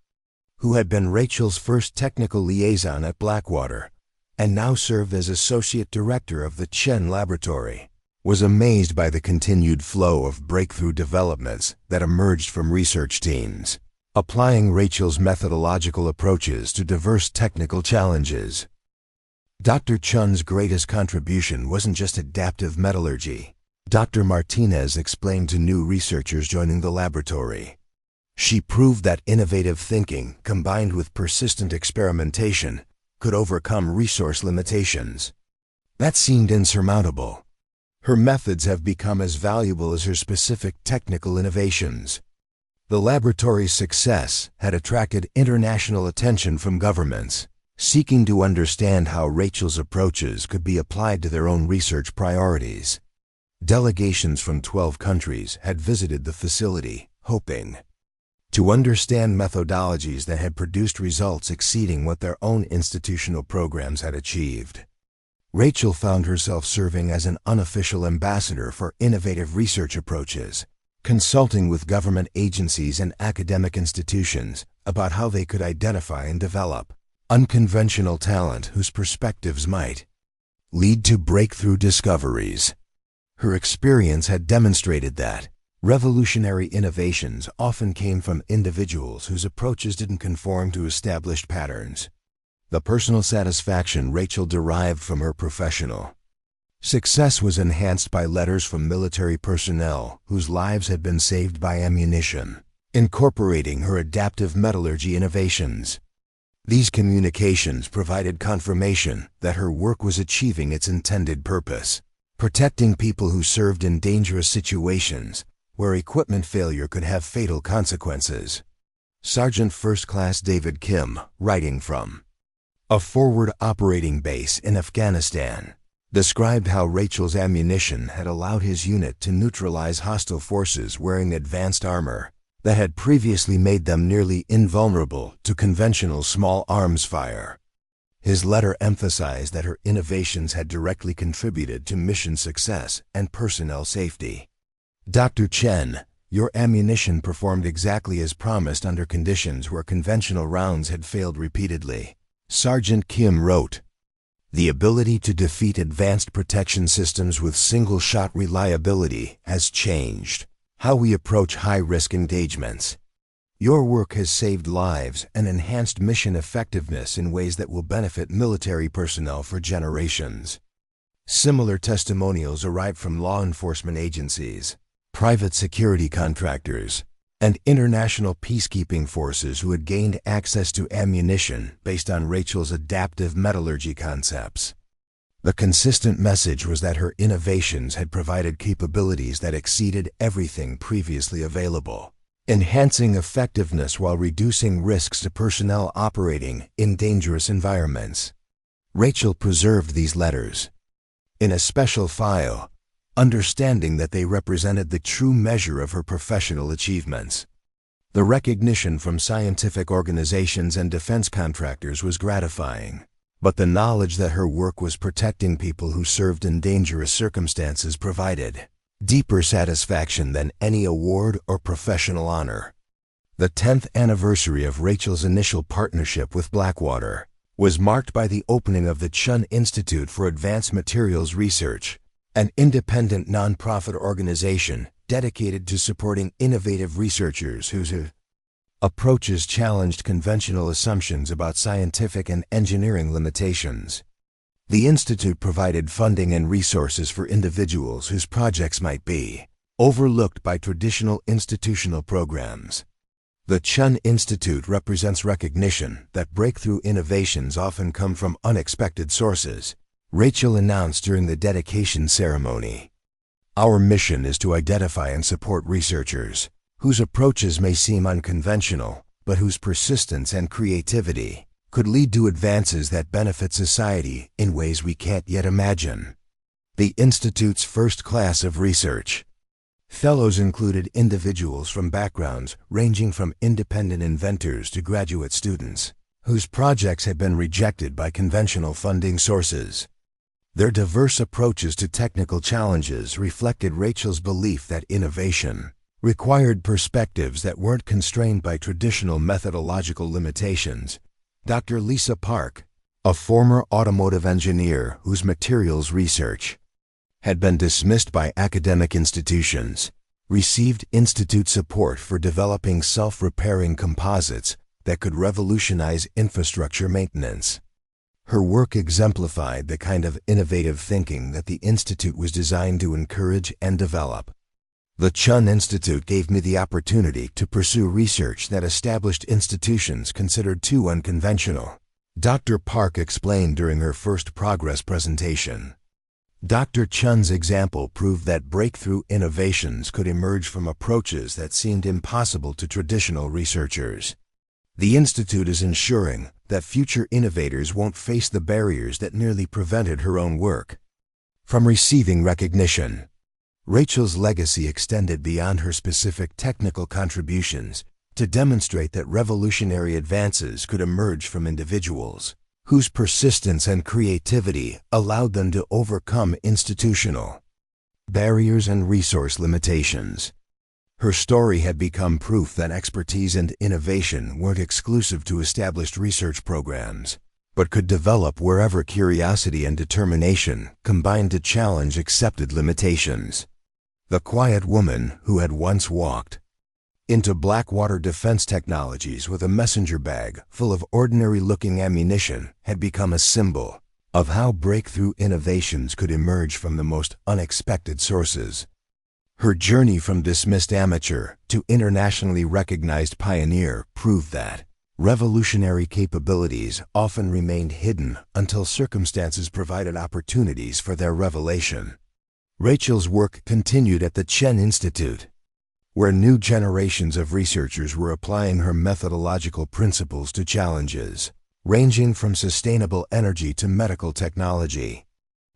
who had been Rachel's first technical liaison at Blackwater and now served as Associate Director of the Chen Laboratory, was amazed by the continued flow of breakthrough developments that emerged from research teams, applying Rachel's methodological approaches to diverse technical challenges. Dr. Chen's greatest contribution wasn't just adaptive metallurgy. Dr. Martinez explained to new researchers joining the laboratory. She proved that innovative thinking, combined with persistent experimentation, could overcome resource limitations. That seemed insurmountable. Her methods have become as valuable as her specific technical innovations. The laboratory's success had attracted international attention from governments, seeking to understand how Rachel's approaches could be applied to their own research priorities. Delegations from 12 countries had visited the facility, hoping to understand methodologies that had produced results exceeding what their own institutional programs had achieved. Rachel found herself serving as an unofficial ambassador for innovative research approaches, consulting with government agencies and academic institutions about how they could identify and develop unconventional talent whose perspectives might lead to breakthrough discoveries. Her experience had demonstrated that revolutionary innovations often came from individuals whose approaches didn't conform to established patterns. The personal satisfaction Rachel derived from her professional success was enhanced by letters from military personnel whose lives had been saved by ammunition, incorporating her adaptive metallurgy innovations. These communications provided confirmation that her work was achieving its intended purpose, protecting people who served in dangerous situations where equipment failure could have fatal consequences. Sergeant First Class David Kim, writing from a forward operating base in Afghanistan, described how Rachel's ammunition had allowed his unit to neutralize hostile forces wearing advanced armor that had previously made them nearly invulnerable to conventional small arms fire. His letter emphasized that her innovations had directly contributed to mission success and personnel safety. Dr. Chen, your ammunition performed exactly as promised under conditions where conventional rounds had failed repeatedly. Sergeant Kim wrote, "The ability to defeat advanced protection systems with single-shot reliability has changed how we approach high-risk engagements. Your work has saved lives and enhanced mission effectiveness in ways that will benefit military personnel for generations." Similar testimonials arrived from law enforcement agencies, private security contractors, and international peacekeeping forces who had gained access to ammunition based on Rachel's adaptive metallurgy concepts. The consistent message was that her innovations had provided capabilities that exceeded everything previously available, enhancing effectiveness while reducing risks to personnel operating in dangerous environments. Rachel preserved these letters in a special file, understanding that they represented the true measure of her professional achievements. The recognition from scientific organizations and defense contractors was gratifying, but the knowledge that her work was protecting people who served in dangerous circumstances provided deeper satisfaction than any award or professional honor. The 10th anniversary of Rachel's initial partnership with Blackwater was marked by the opening of the Chen Institute for Advanced Materials Research, an independent nonprofit organization dedicated to supporting innovative researchers whose approaches challenged conventional assumptions about scientific and engineering limitations. The Institute provided funding and resources for individuals whose projects might be overlooked by traditional institutional programs. The Chen Institute represents recognition that breakthrough innovations often come from unexpected sources, Rachel announced during the dedication ceremony. Our mission is to identify and support researchers whose approaches may seem unconventional, but whose persistence and creativity could lead to advances that benefit society in ways we can't yet imagine. The Institute's first class of research fellows included individuals from backgrounds ranging from independent inventors to graduate students, whose projects had been rejected by conventional funding sources. Their diverse approaches to technical challenges reflected Rachel's belief that innovation required perspectives that weren't constrained by traditional methodological limitations. Dr. Lisa Park, a former automotive engineer whose materials research had been dismissed by academic institutions, received institute support for developing self-repairing composites that could revolutionize infrastructure maintenance. Her work exemplified the kind of innovative thinking that the Institute was designed to encourage and develop. The Chen Institute gave me the opportunity to pursue research that established institutions considered too unconventional, Dr. Park explained during her first progress presentation. Dr. Chen's example proved that breakthrough innovations could emerge from approaches that seemed impossible to traditional researchers. The Institute is ensuring that future innovators won't face the barriers that nearly prevented her own work from receiving recognition. Rachel's legacy extended beyond her specific technical contributions to demonstrate that revolutionary advances could emerge from individuals whose persistence and creativity allowed them to overcome institutional barriers and resource limitations. Her story had become proof that expertise and innovation weren't exclusive to established research programs, but could develop wherever curiosity and determination combined to challenge accepted limitations. The quiet woman who had once walked into Blackwater Defense Technologies with a messenger bag full of ordinary-looking ammunition had become a symbol of how breakthrough innovations could emerge from the most unexpected sources. Her journey from dismissed amateur to internationally recognized pioneer proved that revolutionary capabilities often remained hidden until circumstances provided opportunities for their revelation. Rachel's work continued at the Chen Institute, where new generations of researchers were applying her methodological principles to challenges ranging from sustainable energy to medical technology.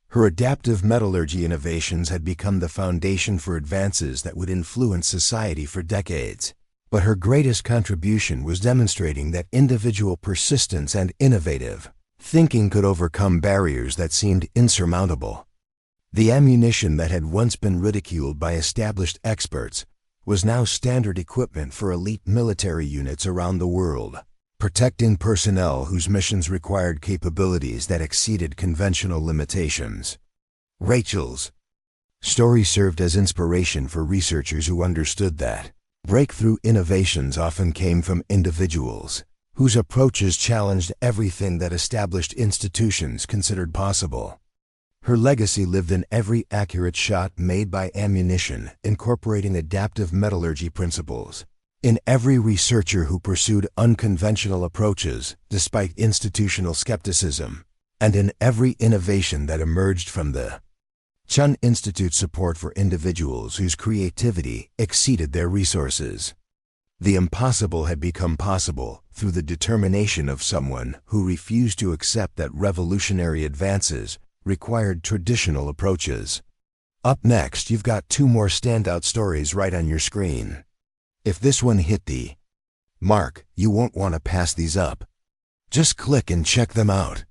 Her adaptive metallurgy innovations had become the foundation for advances that would influence society for decades. But her greatest contribution was demonstrating that individual persistence and innovative thinking could overcome barriers that seemed insurmountable. The ammunition that had once been ridiculed by established experts was now standard equipment for elite military units around the world, protecting personnel whose missions required capabilities that exceeded conventional limitations. Rachel's story served as inspiration for researchers who understood that breakthrough innovations often came from individuals whose approaches challenged everything that established institutions considered possible. Her legacy lived in every accurate shot made by ammunition incorporating adaptive metallurgy principles, in every researcher who pursued unconventional approaches despite institutional skepticism, and in every innovation that emerged from the Chen Institute's support for individuals whose creativity exceeded their resources. The impossible had become possible through the determination of someone who refused to accept that revolutionary advances required traditional approaches. Up next, you've got two more standout stories right on your screen. If this one hit the mark, you won't want to pass these up. Just click and check them out.